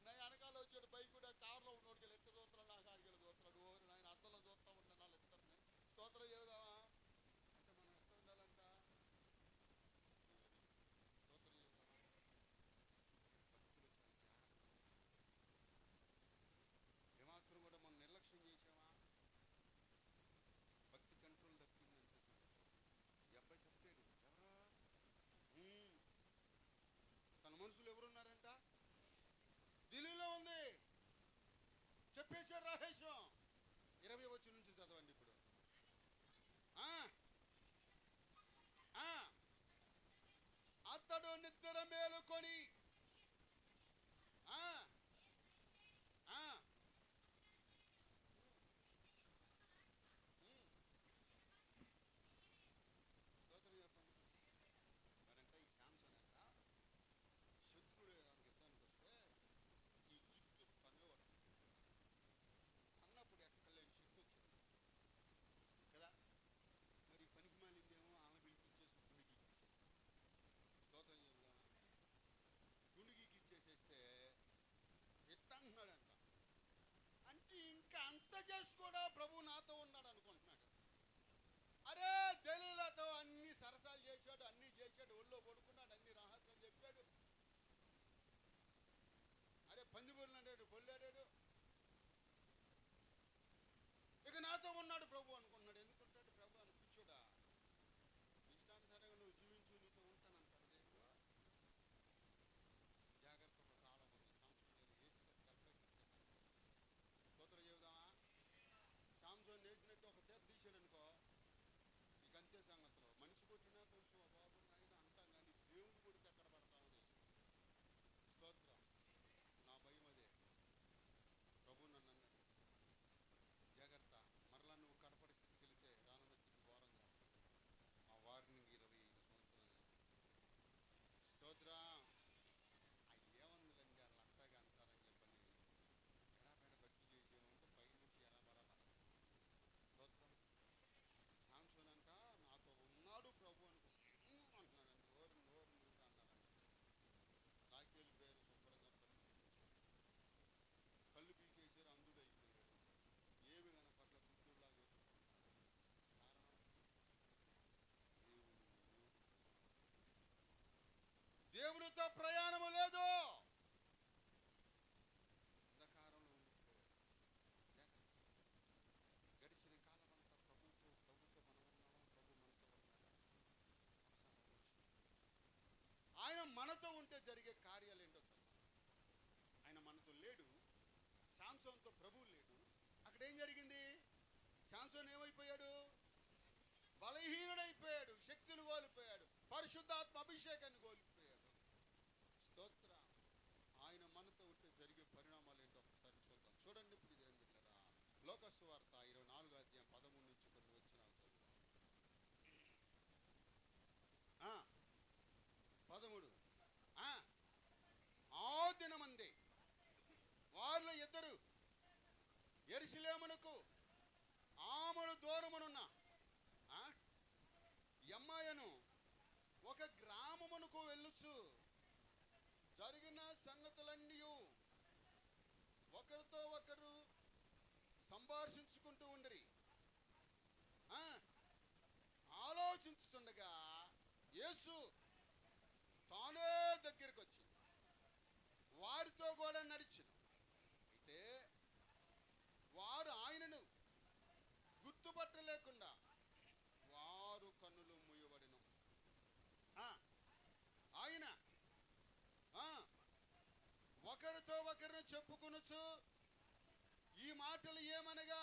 S1: నా వెనకాల వచ్చాడు బైక్ కూడా కారులో ఉన్నోడికి వెళ్ళి ఎట్టు చూస్తున్నాడు. నాకు ఆడికి వెళ్ళి చూస్తున్నాడు. ఓ నాయన అద్దంలో చూస్తా ఉంటాను వాళ్ళు ఇస్తారని. స్తోత్రం చెబుదామా. అంటే మనం ఎట్లా ఉండాలంట? స్తోత్రం చెబుదామా. భక్తులు చాలా జాగ్రత్త. ఏమాత్రం కూడా మనం నిర్లక్ష్యం చేసామా? భక్తి కంట్రోల్ తప్పిందంటే ఈ అబ్బాయి తప్పాడు. ఎవరా? తన మనుషులు ఎవరున్నారంట? ఢిల్లీలో ఉంది. చెప్పేశాడు రహస్యం. 20 వచ్చి నుంచి చదవండి ఇప్పుడు. అతడు నిద్ర మేలుకొని చెప్పండి మరంట. ఈ శాంసన్ అంట శత్రుడు యుద్ధానికి వస్తే ఈ జుట్టు పగలవడం అన్నప్పుడు ఎక్కలేని శక్తి వచ్చింది కదా. మరి పనికి మాలిందేమో ఆమె పిలిపించేసి గుండెకి ఇచ్చేసేది. స్తోత్రం చెబుదామా. గుండెకి ఇచ్చేసేస్తే ఎట్టంటున్నాడంట. అంటే ఇంకా అంత చేసి కూడా ప్రభు నాతో ఉన్నాడు అనుకుంటున్నాడు. అరే దలీలాతో అన్ని సరసాలు చేశాడు, అన్ని చేశాడు, ఒళ్ళో పడుకున్నాడు, అన్ని రహస్యాలు చెప్పాడు. అరే పందిబొల్లు అన్నాడు, బొల్లాడాడు. ఇక నాతో ఉన్నాడు ప్రభు అనుకుంటున్నాడు. ఎందుకుంటాడు ప్రభు అని కూర్చోడా. ఇష్టానుసారంగా నువ్వు జీవించు, నీతో ఉంటానంటాడు దేవుడు. జాగ్రత్తగా చాలా మంది సంస్కృతి వేస్తే దెబ్బ కట్టేశాడు. స్తోత్రం చెబుదామా. సాంసోన్ వేసినట్టు ఒక తీత తీసాడు అనుకో, ఇక అంతే సంగతిలో. మనిషి కొట్టినా కొంచెం బాబు నాయన అంటాం కానీ దేవుడు కొడితే ఎక్కడ పడతామని. స్తోత్రం. నా భయం అదే. ప్రభు నన్ను అన్నాడు జాగ్రత్త, మరలా నువ్వు కడప దేవునితో ప్రయాణము లేదు. అంధకారంలో ఉండిపోయారు. గడిచిన కాలం అంతా ప్రభుతో మనం ఉన్నామా? ప్రభు మనతో ఉన్నాడా? ఆయన మనతో ఉంటే జరిగే కార్యాలు ఏంటో చూద్దాం. ఆయన మనతో లేడు, శాంసోన్తో ప్రభువు లేడు. అక్కడ ఏం జరిగింది? శాంసోన్ ఏమైపోయాడు? బలహీనుడైపోయాడు, శక్తిని కోల్పోయాడు, పరిశుద్ధాత్మ అభిషేకాన్ని కోల్పోయాడు. స్తోత్ర. ఆయన మనతో ఉంటే జరిగే పరిణామాలు ఏంటో ఒకసారి చూద్దాం. చూడండి ఇప్పుడు దేవుని బిడ్డలారా, లోకాసు వార్త 24వ అధ్యాయం 13 నుంచి కొన్ని వచనాలు చదువుదాం. 13. ఆ దినమందే వారిలో ఇద్దరు యెరూషలేమునకు ఆమడు దూరమునున్న యమ్మాయను ఒక గ్రామమునకు వెళ్ళుచు జరిగిన సంగతులన్నీ ఒకరితో ఒకరు సంభాషించుకుంటూ ఉండిరి. ఆలోచించుతుండగా యేసు తానే దగ్గరికి వచ్చి వారితో కూడా నడిచెను. అయితే వారు ఆయనను గుర్తుపట్టలేకుండా వారు కన్నులు మూయబడిను. ఆయన ఒకరితో ఒకరిని చెప్పుకొనుచు ఈ మాటలు ఏమనగా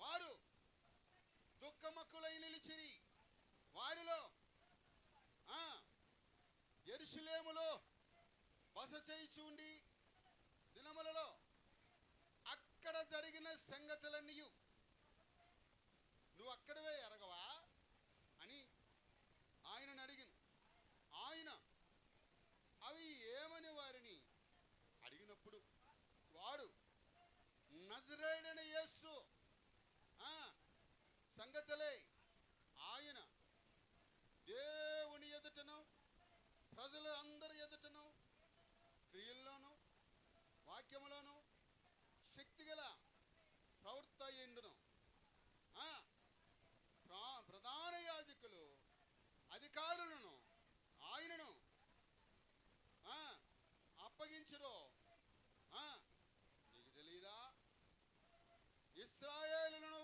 S1: వారు దుఃఖమక్కులై నిలిచిరి. వారిలో యెరూషలేములో బస చేయిచు ఉండి దినములలో అక్కడ జరిగిన సంగతులన్నీ నువ్వు అక్కడవే ఎరగవా అని ఆయనను అడిగిన. ఆయన అవి ఏమని వారిని అడిగినప్పుడు వారు నజరేయుడైన యేసు సంగతులే ఆయన దేవుని ఎదుటను ప్రజల అందరి ఎదుటను క్రియల్లోను వాక్యములోను శక్తిగల ప్రవృత్త అయ్యుండును. ప్రధాన యాజకులు అధికారులను ఆయనను అప్పగించురో నీకు తెలీదా? ఇశ్రాయేలులను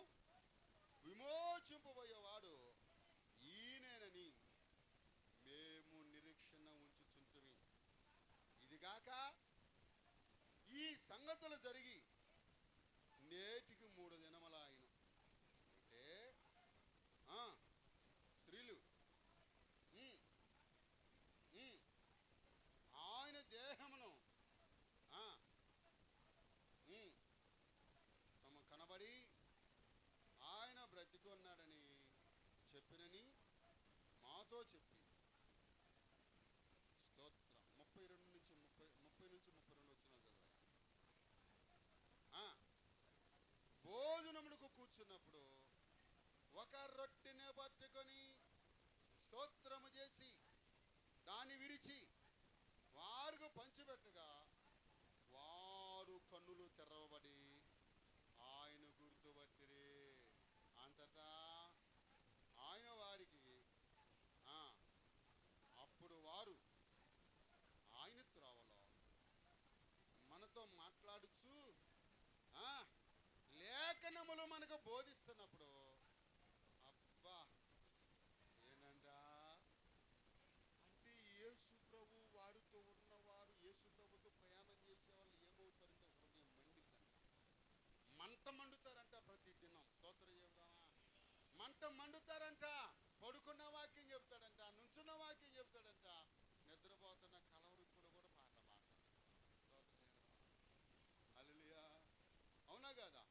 S1: విమోచింపబోయేవాడు ఈయనేనని మేము నిరీక్షణ ఉంచుచుంటిమి. ఇదిగాక ఈ సంగతులు జరిగి నేటికి 3 దినములాయెను. అయితే స్త్రీలు ఆయన దేహమును తమ కనబడి ఆయన బ్రతికి ఉన్నాడని చెప్పినని మాతో చెప్పి స్తోత్రం. 32 నుంచి 32 వచ్చిన చదివా. భోజనమునకు కూర్చున్నప్పుడు ఒక రొట్టెని పట్టుకొని స్తోత్రము చేసి దాన్ని విరిచి వారికి పంచిపెట్టగా వారు కన్నులు తెరవబడి ఆయన గుర్తుపట్టిరి. అంతటా ఆయన వారికి అప్పుడు వారు ఆయన త్రోవలో మనతో మాట్లాడుచు లేఖనములు మనకు బోధిస్తున్నప్పుడు అబ్బా ఏనంట అంటే యేసు ప్రభు వారితో ఉన్నవారు, యేసు ప్రభుతో ప్రయాణం చేసేవాళ్ళు ఏమవుతారంటే హృదయం మండిద్దంట, మంట మండుతారంట. ప్రతి దినం స్తోత్రం చెబుదామా? మంట మండుతారంట. పడుకున్న వాక్యం చెప్తాడంట, నుంచున్న వాక్యం చెప్తాడంట, నిద్రపోతున్న కలవరిప్పులు కూడా పాట పాడతాడు. స్తోత్రం హల్లెలూయా. అవునా కదా?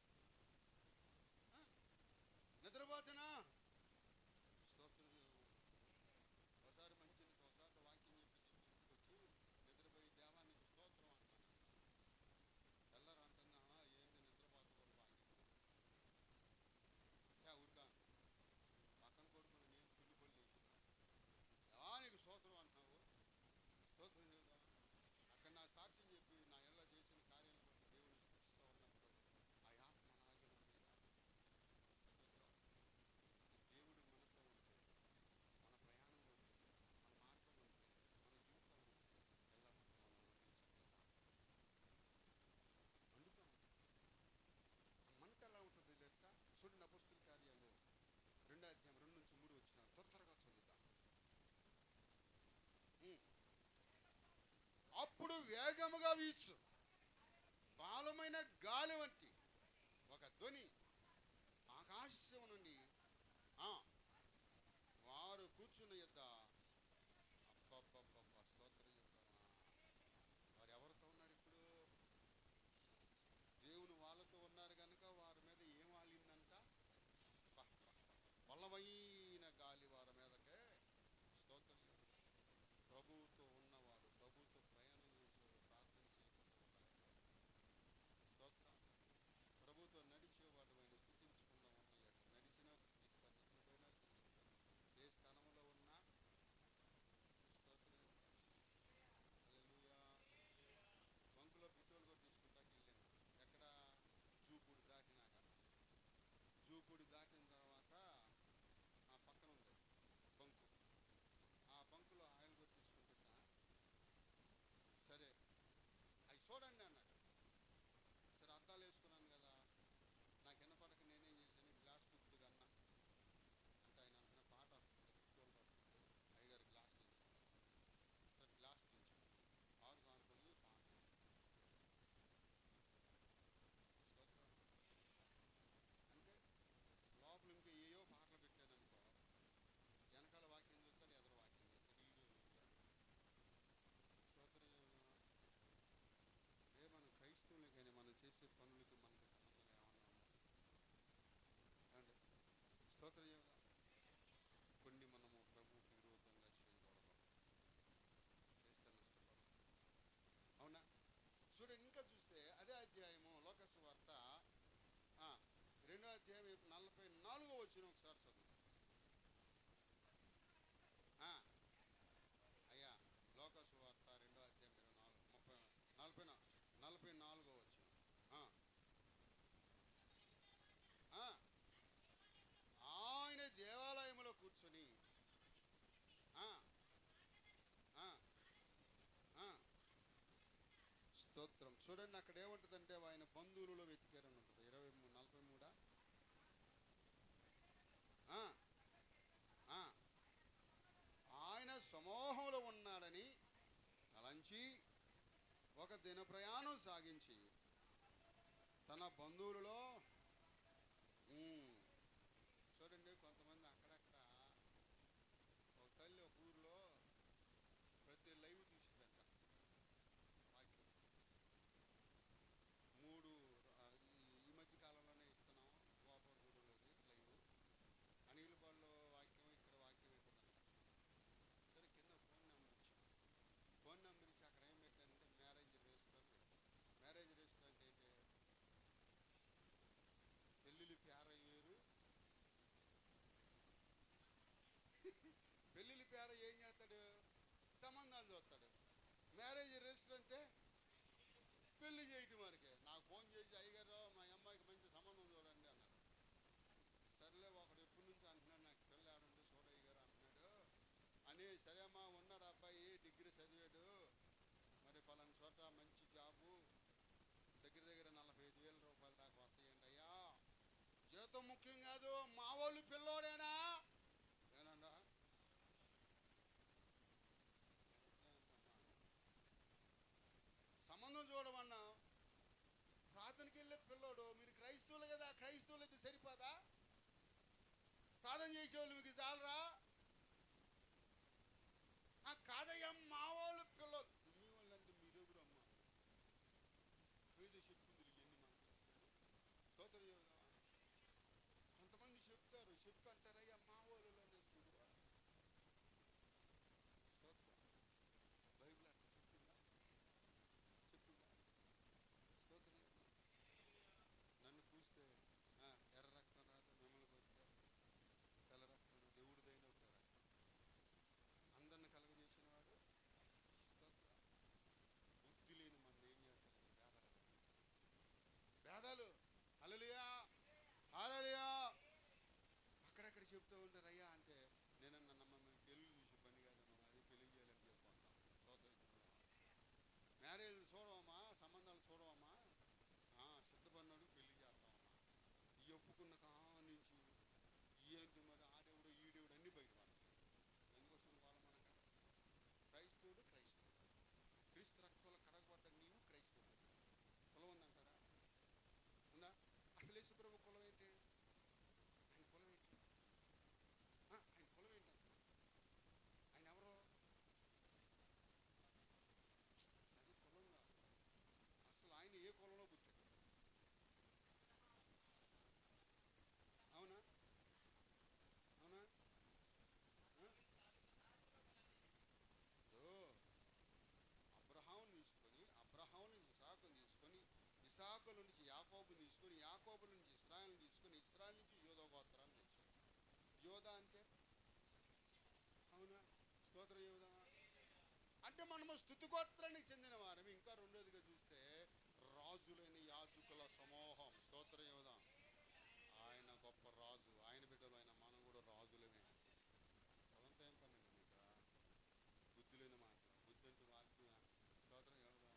S1: నిద్రపోతున్నా స్తోత్రం. ఒకసారి మంచి ఒకసారి వాక్యం చెప్పి నిద్రపోయి దేవానికి స్తోత్రం అంటాను. తెల్లరు అంటున్నా ఏంటి నిద్రపోత కూడా వాక్యం అప్పుడు వేగముగా వీచు బలమైన గాలి వంటి ఒక ధ్వని ఆకాశం నుండి వారు కూర్చున్న యొద్ద అబ్బబ్బబ్బబ్బ స్తోత్రం వారు ఎవరితో ఉన్నారు? ఇప్పుడు దేవుని వాళ్ళతో ఉన్నారు కనుక వారి మీద ఏం వాలిందంట? బలమైన గాలి వారి మీదకే. స్తోత్రం. ప్రభువుతో ఉన్నవాడు, ప్రభువుతో ప్రయాణం చేసేవాడు ప్రార్థన చేయకుండా స్తోత్రం. ప్రభువుతో నడిచేవాడు ఆయన స్థుతించకుండా ఉండలేడు. నడిచినా స్థుతిస్తాను, నిద్రపోయినా స్థుతిస్తాను, ఏ స్థానంలో ఉన్నా. స్తోత్రం. హల్లెలూయా. బంకులో పెట్రోల్ కూడా తీసుకుంటాకి వెళ్ళాను. ఎక్కడ? జూపూడి దాటినాక. జూపూడి దాటిన తర్వాత ఆ పక్కన ఉంది బంకు. ఆ బంకులో ఆయిల్ కూడా తీసుకుంటున్నా. సరే అవి చూడండి అన్నాడు. సరే అద్దాలు వేసుకున్నాను కదా, నాకు వినపడక నేనేం చేశాను, గ్లాస్ కొద్దిగా అన్నా. అంటే ఆయన అంటున్న పాట పెట్రోల్ పడుతుంది, అయ్యగారు గ్లాస్ దించుకున్నాను. సరే గ్లాస్ దించాను, కారు కానుకొని పాట. అంటే లోపల ఇంకా ఏయో పాటలు పెట్టాను అనుకో, వెనకాల వాక్యం చూస్తాడు, ఎదురు వాక్యం చూస్తాడు, వీడియో చూస్తాడు. స్తోత్రం. రే మనం క్రైస్తవులే కానీ మనం చేసే పనులకి మనకి సంబంధం ఏమన్నా అంటే స్తోత్రం చేయగా కొన్ని మనము ప్రభువుకి విరోధంగా చేయకూడదు, చేస్తే నష్టపడదు. అవునా? చూడండి, ఇంకా చూస్తే అదే అధ్యాయము లోకాసు వార్త 2వ అధ్యాయం 44వ వచనం ఒకసారి చదువు. అయ్యా లోకాసు వార్త 2వ అధ్యాయం 44వ వచనం. ఆయన దేవాలయంలో కూర్చొని స్తోత్రం. చూడండి అక్కడ ఏముంటుందంటే ఆయన బంధువులలో వెతికారని ఉంటుంది. 43 ఆయన సమూహంలో ఉన్నాడని తలంచి ఒక దిన ప్రయాణం సాగించి తన బంధువులలో చూడండి కొంతమంది అక్కడక్కడ ఒక తల్లి ఒక ఊరిలో ప్రతి లైవ్ చూసిందంట. వాక్యం 3 ఈ మధ్య కాలంలోనే ఇస్తున్నాం గోపాలగూడలోది లైవ్. అనిలపాడులో వాక్యం, ఇక్కడ వాక్యం అయిపోతుందంట. సరే కింద ఫోన్ నెంబర్ ఇచ్చాం. ఫోన్ నెంబర్ ఇచ్చి అక్కడ ఏం పెట్టారంటే మ్యారేజ్ రిజిస్టర్ పెట్టాం. మ్యారేజ్ రిజిస్టర్ అంటే ఏంటి? పెళ్ళిళ్ళు పేర వేరు. పెళ్ళిళ్ళు పేర ఏం చేస్తాడు? సంబంధాలు చూస్తాడు. మ్యారేజ్ రిజిస్టర్ అంటే పెళ్లి చేయటం వరకే. నాకు ఫోన్ చేసి అయ్యగారు మా అమ్మాయికి మంచి సంబంధం చూడండి అన్నారు. సరేలే, ఒకడు ఎప్పటి నుంచి అంటున్నాడు నాకు పిల్ల ఆడుంటే చూడయ్య గారు అంటున్నాడు అని. సరే అమ్మా ఉన్నాడు అబ్బాయి, డిగ్రీ చదివాడు, మరి పలానా చోట మంచి జాబు, దగ్గర 45,000 రూపాయలు దాకా వస్తాయండి అయ్యా, జీతం ముఖ్యం కాదు, మా వాళ్ళు పిల్లోడేనా ఏనండా. సంబంధం చూడమన్నా ప్రార్థనకి వెళ్ళే పిల్లోడు. మీరు క్రైస్తవులు కదా, క్రైస్తవులు అయితే సరిపోదా? ప్రార్థన చేసేవాళ్ళు మీకు చాలరా? కాదయ్యా మా వాళ్ళు పిల్లలు. మీ వాళ్ళు అంటే మీరెవరు అమ్మా? ఏదో చెప్తుంది ఎన్ని మాటలు. స్తోత్రం చేద్దామా? కొంతమంది చెప్తారు, చెప్పి అంటారయ్యా మా వాళ్ళలోనే చూడువా. స్తోత్రం. బైబిల్ అట్లా చెప్పిందా? చెప్పిందా? స్తోత్రం. నన్ను పూస్తే ఎర్ర రక్తం రాదు, మిమ్మల్ని పూస్తే తెల్ల రక్తం. దేవుడిదైన ఒక రక్తం, అందరిని కలగజేసిన వాడు. స్తోత్రం. బుద్ధి లేని మంది ఏం చేస్తారు? భేదాలు. హల్లెలూయా, హల్లెలూయా. అక్కడెక్కడ చెప్తూ ఉంటారు అయ్యా అంటే, నేనన్నా నమ్మ పెళ్ళి చూసి పని కాదమ్మా, అది పెళ్లి చేయాలని చెప్పుకుంటాం. స్తోత్రం. మ్యారేజ్ చూడవమ్మా, సంబంధాలు చూడవమ్మా, సిద్ధపడినాడు పెళ్లి చేస్తామమ్మా. ఈ ఒప్పుకున్న కానించి ఏంటి మరి ఆడేవుడు ఈడేవుడు అన్నీ బయటపడతాయి. ఎందుకోసం వాళ్ళ మనక క్రైస్తవుడు క్రీస్తు రక్తం యాకోబు నుంచి ఇశ్రాయేలు తీసుకుని ఇశ్రాయేల్ నుంచి యోధా గోత్రాన్ని తెచ్చాడు. యోధా అంటే అవునా, స్తోత్ర యోధా అంటే మనము స్తుతి గోత్రానికి చెందిన వారం. ఇంకా రెండోదిగా చూస్తే రాజులైన యాజకుల సమూహం. స్తోత్ర యోధా ఆయన గొప్ప రాజు, ఆయన బిడ్డలు అయిన మనం కూడా రాజులమే. అదంతా ఏం పని మీకు బుద్ధి లేని మాట, బుద్ధి అంటే వాక్యం. స్తోత్రం యోధా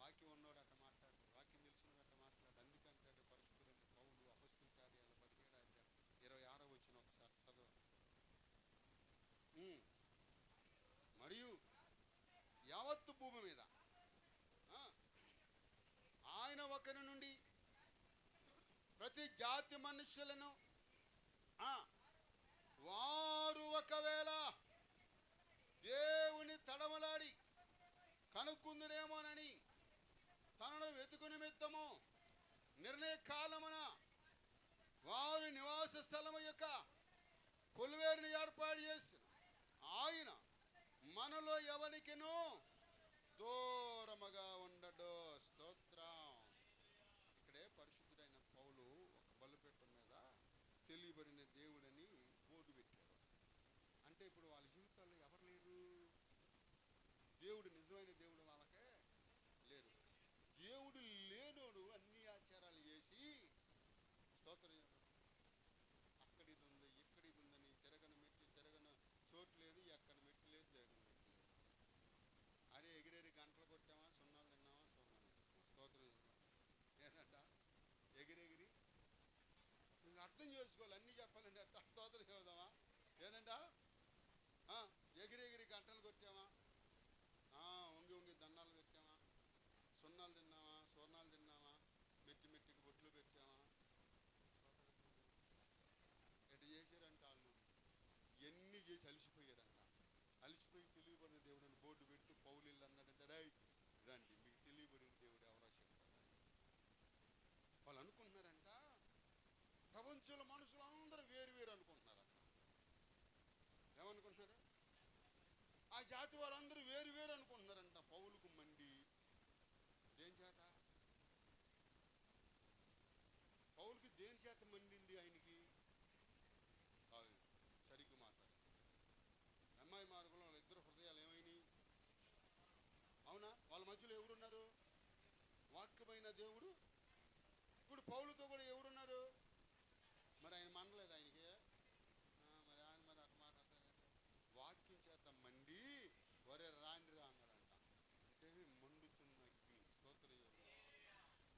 S1: వాక్యం ఉన్నోడు అట్ట మాట్లాడు, వాక్యం తెలిసినోడు అట్ట మాట్లాడు. అందుకంటే పరిశుద్ధులైన పౌలు అపొస్తలుల కార్యాలు 17:26 ఒకసారి చదవ. మరియు యావత్తు భూమి మీద ఆయన ఒకరి నుండి ప్రతి జాతి మనుష్యులను వారు ఒకవేళ దేవుని తడమలాడి కనుక్కుందురేమోనని తనను వెతుకు నిమిత్తము నిర్ణయ కాలమున వారి నివాస స్థలము యొక్క కొలువేరుని ఏర్పాటు చేసి ఆయన మనలో ఎవరికినూ దూరముగా ఉండడు. స్తోత్రం. ఇక్కడే పరిశుద్ధుడైన పౌలు ఒక బలిపీఠం మీద తెలియబడిన దేవుడని బోర్డు పెట్టారు. అంటే ఇప్పుడు వాళ్ళ జీవితాల్లో ఎవరు లేరు? దేవుడు, నిజమైన దేవుడు వాళ్ళకే లేరు. దేవుడు లేనోడు అన్ని ఆచారాలు చేసి స్తోత్రం అక్కడిది ఉంది ఇక్కడిది ఉందని తిరగని మెట్లు తిరగని చోటు లేదు, ఎక్కని మెట్లు లేదు, దిగని మెట్లు లేదు. అరే ఎగిరేరి గంటలు కొట్టామా, సున్నాలు తిన్నామా, సున్నాలు తిన్నామా. స్తోత్రం ఏంటంట ఎగిరెగిరి నువ్వు అర్థం చేసుకోవాలి, అన్నీ చెప్పాలండి అట్ట. స్తోత్రం చెబుదామా ఏనంట ఎగిరెగిరి గంటలు కొట్టామా, వంగి వంగి దండాలు పెట్టామా, సున్నాలు తిన్నామా, స్వర్ణాలు తిన్నామా, మెట్టి మెట్టికి బొట్లు పెట్టామా. ఎటు చేశారంట వాళ్ళు ఎన్ని చేసి అలిసిపోయారంట. అలిసిపోయి తెలియబడిన దేవుడిని బోర్డు పెడుతూ పౌలు అన్నాడంటే రండి మీకు తెలియబడిన దేవుడు ఎవరో చెప్తారు. వాళ్ళు అనుకుంటున్నారంట ప్రపంచంలో మనుషులు అందరూ వేరు వేరు అనుకుంటున్నారంట. ఏమనుకుంటున్నారు? ఆ జాతి వాళ్ళందరూ వేరు వేరు అనుకుంటున్నారంట. పౌలుకు మండి దేని చేత, పౌలుకి దేని చేత మండింది? ఆయనకి సరిగ్గా మాట్లాడు. అమ్మాయి మార్గంలో వాళ్ళ ఇద్దరు హృదయాలు ఏమైనాయి? అవునా? వాళ్ళ మధ్యలో ఎవరున్నారు? వాక్యమైన దేవుడు. ఇప్పుడు పౌలుతో కూడా ఎవరున్నారు? మరి ఆయన మనలేదు ఆయనకి. మరి ఆయన మరి అట్లా మాట్లాడతాడు. వాక్యం చేత మండి వరే రాండి రా అన్నాడంట. అంటే మండుతున్న అగ్ని. స్తోత్రం.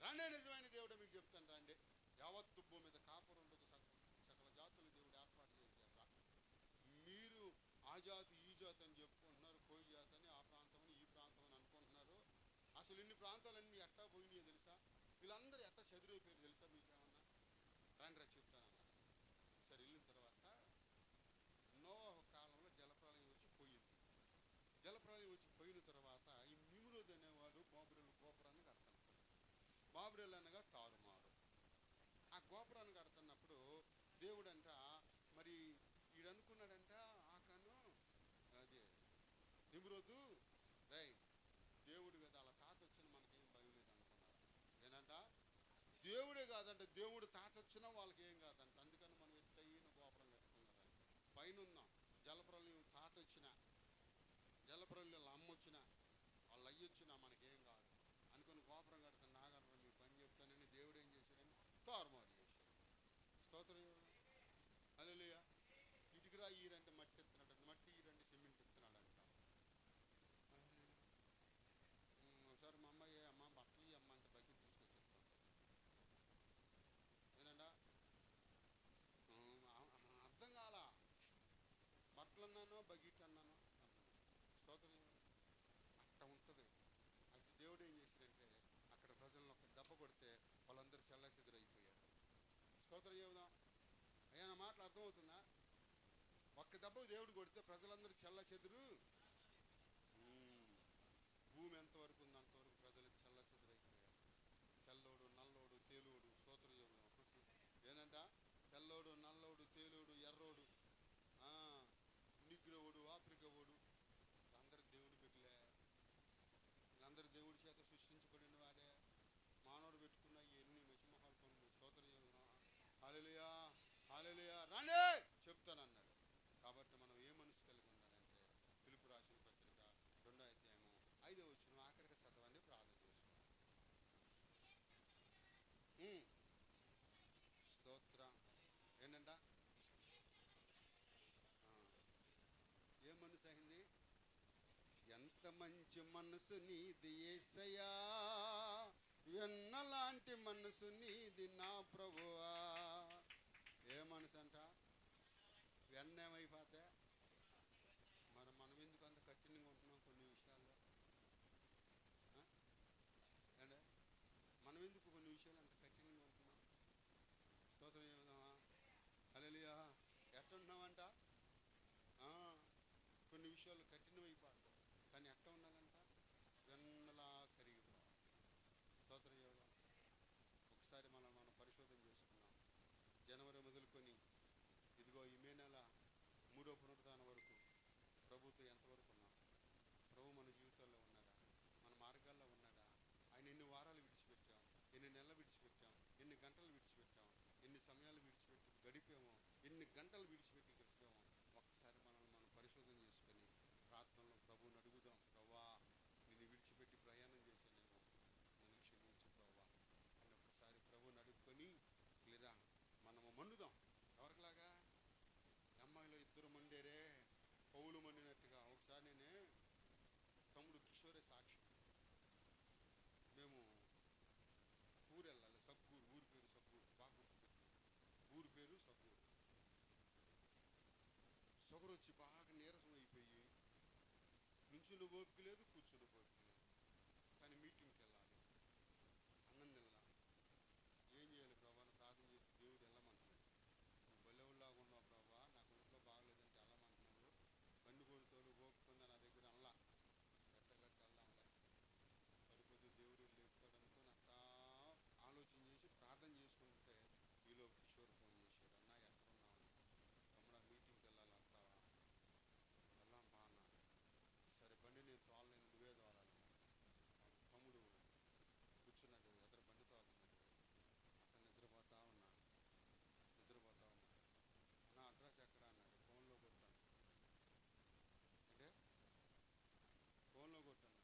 S1: రాండే నిజమైన దేవుడు మీకు చెప్తాను రండి. యావత్తు భూమి మీద కాపురుండకు సకల జాతులు దేవుడు ఏర్పాటు చేశారా. మీరు ఆ జాతి ఈ జాతి అని చెప్పుకుంటున్నారు, కోయి జాతి అని, ఆ ప్రాంతం అని, ఈ ప్రాంతం అని అనుకుంటున్నారు. అసలు ఇన్ని ప్రాంతాలన్నీ ఎట్టా పోయినాయో తెలుసా? వీళ్ళందరూ ఎట్టా చదివైపోయారు తెలుసా? మీకేమన్నా రాండ్రా చెప్తాను అన్నమాట. సరే వెళ్ళిన తర్వాత నోవహు కాలంలో జలప్రలయం వచ్చి పోయింది. జలప్రలయం వచ్చి పోయిన తర్వాత ఈ నిమ్రోద్ అనేవాడు బాబురేలు గోపురాన్ని కడతాడు. బాబురేలు అనగా తారుమారు. ఆ గోపురాన్ని కడుతున్నప్పుడు దేవుడంట మరి ఈడనుకున్నాడంట ఆకాను అదే నిమ్రోదు రైట్ దేవుడు కదా అలా తాత వచ్చిన మనకేం భయం లేదు అనుకున్నారు. ఏనంట దేవుడే కాదంట, దేవుడు తాత వచ్చినా వాళ్ళకి ఏం కాదంట. అందుకని మనం ఎత్తైన గోపురం కట్టుకున్నారంట. పైన ఉన్నాం. జలప్రలయం తాత వచ్చినా, జలప్రలయం అమ్మ వచ్చినా, వాళ్ళు అయ్యొచ్చినా మనకేం కాదు అనుకుని గోపురం కడుతున్న నాగన్న మీ పని చెప్తానని దేవుడు ఏం చేశాడని తారుమారు చేశాడు. స్తోత్రం. హల్లెలూయా. ఇటుకురా ఈరంటే మట్టి ఎత్తున్నాడంట, మట్టి ఈరంటే సిమెంట్ ఎత్తున్నాడంట. ఒకసారి మా అమ్మాయి అమ్మ బట్టలు అమ్మ అంటే బకెట్ తీసుకొచ్చి చెప్తాను. ఏనండా అర్థం కాల. బట్టలు అన్నాను బకెట్ అన్నాను అన్నాను. స్తోత్రం. అట్ట ఉంటుంది. అది దేవుడు ఏం చేశాడంటే అక్కడ ప్రజలను ఒక దెబ్బ కొడితే వాళ్ళందరూ చెల్లాచెదురైపోయారు. స్తోత్రం చెబుదాం. అయ్యా నా మాటలు అర్థమవుతుందా? ఒక్క దెబ్బ దేవుడు కొడితే ప్రజలందరూ చెల్లాచెదురు. భూమి ఎంతవరకు ఉంది అంతవరకు ప్రజలు చెల్లాచెదురైపోయారు. తెల్లోడు నల్లోడు తేలోడు. స్తోత్రం చెబుదాం. ఏనంట తెల్లోడు నల్లోడు తేలోడు ఎర్రోడు నిగ్రోడు ఆఫ్రికావోడు అందరు దేవుడు బిడ్డలే. వీళ్ళందరూ దేవుడి చేత సృష్టించబడిన వాడే. మానవుడు పెట్టుకున్న ఎన్ని మసిమహాలతో రాండి చెప్తానన్నాడు. కాబట్టి మనం ఏ మనసు కలిగి ఉండాలంటే పిలుపు రాసిన పత్రిక 2వ అధ్యాయము 5వ వచనం ఆఖరికి చదవండి, ప్రార్థన చేసుకోండి. స్తోత్రం. ఏంటంట? ఏ మనసు అయింది? ఎంత మంచి మనసు నీది యేసయ్యా, వెన్నలాంటి మనసు నీది నా ప్రభువా. ఏ మనసు అంట? వెన్నేమైపోతే మరి మనం ఎందుకు అంత కఠినంగా ఉంటున్నాం కొన్ని విషయాల్లో? అంటే మనం ఎందుకు కొన్ని విషయాలు అంత కఠినంగా ఉంటున్నాం? స్తోత్రం చెబుదామా? హల్లెలూయా. ఎట్లుంటున్నామంట? కొన్ని విషయాలు కఠినమైపోతాయి, కానీ ఎట్లా ఉండాలంట? వెన్నలా కరిగిపోవాలి. స్తోత్రం చెబుదాం. ఒకసారి మనం పరిశోధన చేసుకున్నాం. జనవరి మొదలుకొని ఇదిగో ఈ మే నెల 3వ పునరుద్ధానం వరకు ప్రభుతో ఎంతవరకు ఉన్నాం? ప్రభు మన జీవితాల్లో ఉన్నాడా? మన మార్గాల్లో ఉన్నాడా? ఆయన ఎన్ని వారాలు విడిచిపెట్టాం, ఎన్ని నెలలు విడిచిపెట్టాం, ఎన్ని గంటలు విడిచిపెట్టాం, ఎన్ని సమయాలు విడిచిపెట్టి గడిపామో, ఎన్ని గంటలు విడిచిపెట్టి గడిపామో ఒక్కసారి మనం పరిశోధన చేసుకొని ప్రార్థనలో ప్రభువుని అడుగుదాం. ప్రభువా, నిన్ను విడిచిపెట్టి ప్రయాణం చేశానేమో, నన్ను క్షమించు ప్రభువా అని ఒకసారి ప్రభువుని అడుగుకొని లేదా మనము మండుదాం. ఎవరిలాగా? అమ్మాయిలో ఇద్దరు మండేరే, పౌలు మండినట్టుగా. ఒకసారి నేనే తమ్ముడు కిషోరే సాక్షి, మేము ఊరు వెళ్ళాలి, సబ్బూరు, ఊరి పేరు సబ్బూరు, బాగా గుర్తుపెట్టు, ఊరి పేరు సబ్బూరు. షుగర్ వచ్చి బాగా నీరసం అయిపోయి నుంచుని ఓపిక లేదు, కూర్చుని ఓపిక లేదు. కానీ మీటింగ్కి వెళ్ళాలి, అన్నం తిన్నా. ఏం చేయాలి ప్రభా అని ప్రార్థన చేసి దేవుడు వెళ్ళమంటున్నాడు. నువ్వు బల్లెవుల్లాగా ఉన్నావు ప్రభా, నాకు ఒంట్లో బాగలేదంటే వెళ్ళమంటున్నాడు. బండి కొడుతోడు ఓపిక ఉందా నా దగ్గర అల్లా గట్టగట్ట వెళ్దాంలే, పడిపోతే దేవుడు లేపుతాడు అనుకుని అట్టా ఆలోచన చేసి ప్రార్థన చేసుకుంటే ఈలో కిషోర్ ఫోన్ చేశాడు. అన్న ఎక్కడున్నావు? తమ్ముడు మీటింగ్కి వెళ్ళాలి, వస్తావా? వెళ్దాం బా అన్నాడు. సరే బండి నేను తోలలేను, నువ్వే తోలాలి. తమ్ముడు కూర్చున్నాడు, ఎదురు బండి తోలుతున్నాడు. అట్లా నిద్రపోతా ఉన్నాడు. నా అడ్రస్ ఎక్కడ అన్నాడు. ఫోన్లో కొట్టాను. అంటే ఫోన్లో కొట్టాను.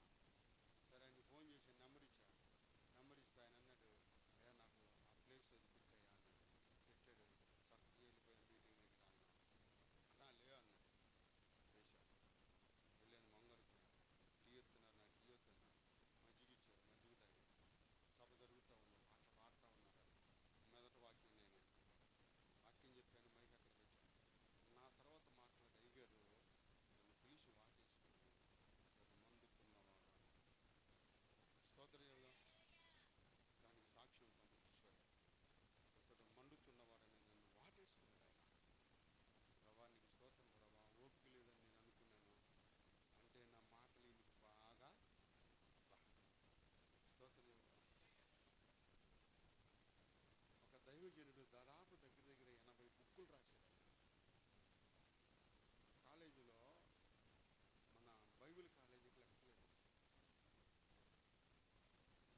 S1: సరే ఆయనకి ఫోన్ చేసి నెంబర్ ఇచ్చాను. నెంబర్ ఇస్తే ఆయన అన్నాడు, అయ్యా నాకు ఆ ప్లేస్ అది పెట్టాయా అన్నాడు. పెట్టాడు. చక్కగా వెళ్ళిపోయాను మీటింగ్ దగ్గర అన్నాడు. అన్నా లే అన్నాడు. వేశాను. వెళ్ళాను, మంగళగిపోయాను. టీ ఎత్తున్నారు, నాకు టీ వద్దన్నాను. మజ్జిగ ఇచ్చారు, మజ్జిగ తాగాను. సభ జరుగుతూ ఉంది, పాటలు పాడుతూ ఉన్నారు. మొదటి వాక్యం నేనే వాక్యం చెప్పాను, మైక్ అక్కడ పెట్టాను. నా తర్వాత మాట్లాడే అయ్యగారు నన్ను పిలిచి వాటేసుకుని మందుకున్నవాడు. స్తోత్రం చెబుదాం. దానికి సాక్ష్యం తమ్ముడు కిషోర్. ఇతడు మండుతున్నవాడని నన్ను వాటేసుకున్నాడు. ఆయన ప్రభా నీకు స్తోత్రం ప్రభా, ఓపిక లేదని నేను అనుకున్నాను అంటే నా మాటలు నీకు బాగా స్తోత్రం చెబుదాం. ఒక దైవజనుడు దాదాపు దగ్గర 80 బుక్కులు రాశాడు. కాలేజీలో మన బైబిల్ కాలేజీకి లెక్చరర్.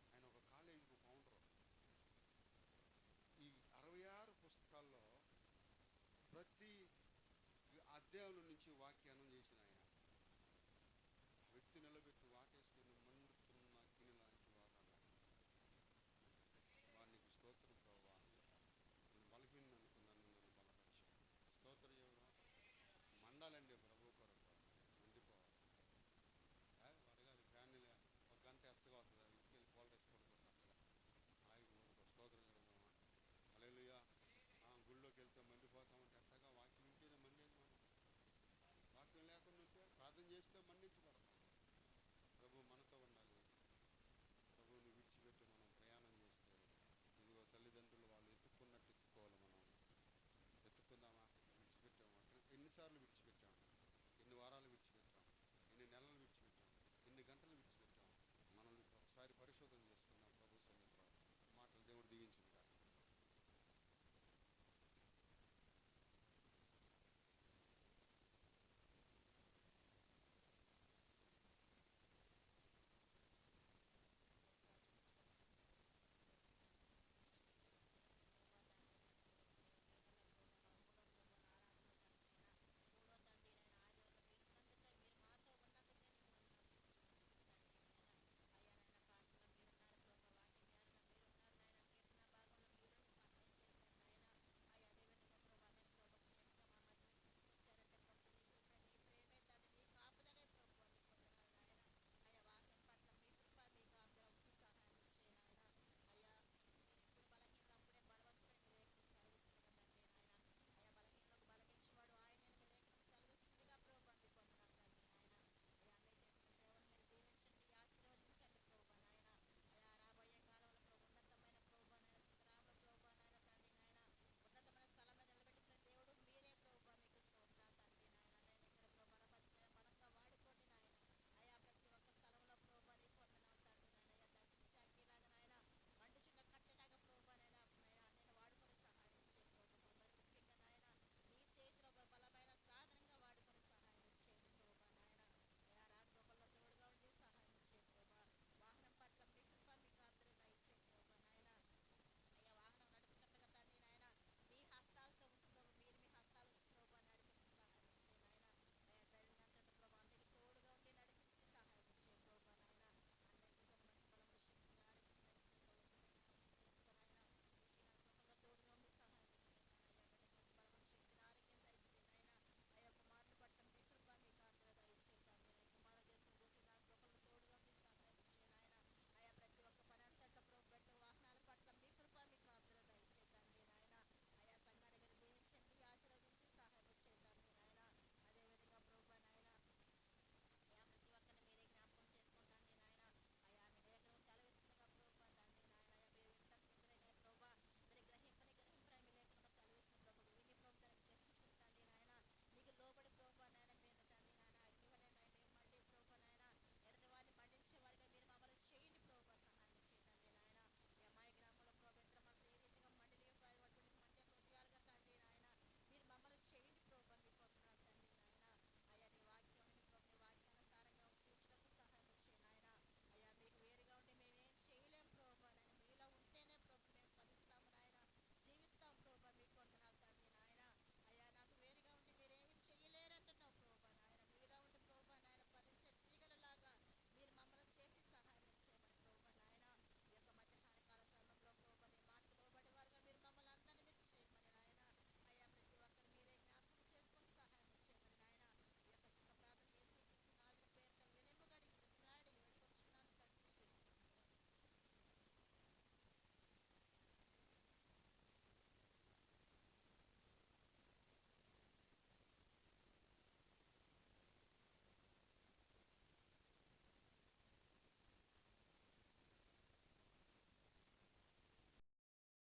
S1: ఆయన ఒక కాలేజీకి ఫౌండరు. ఈ 66 పుస్తకాల్లో ప్రతి అధ్యాయం నుంచి వాక్యానం చేసిన ఆయన.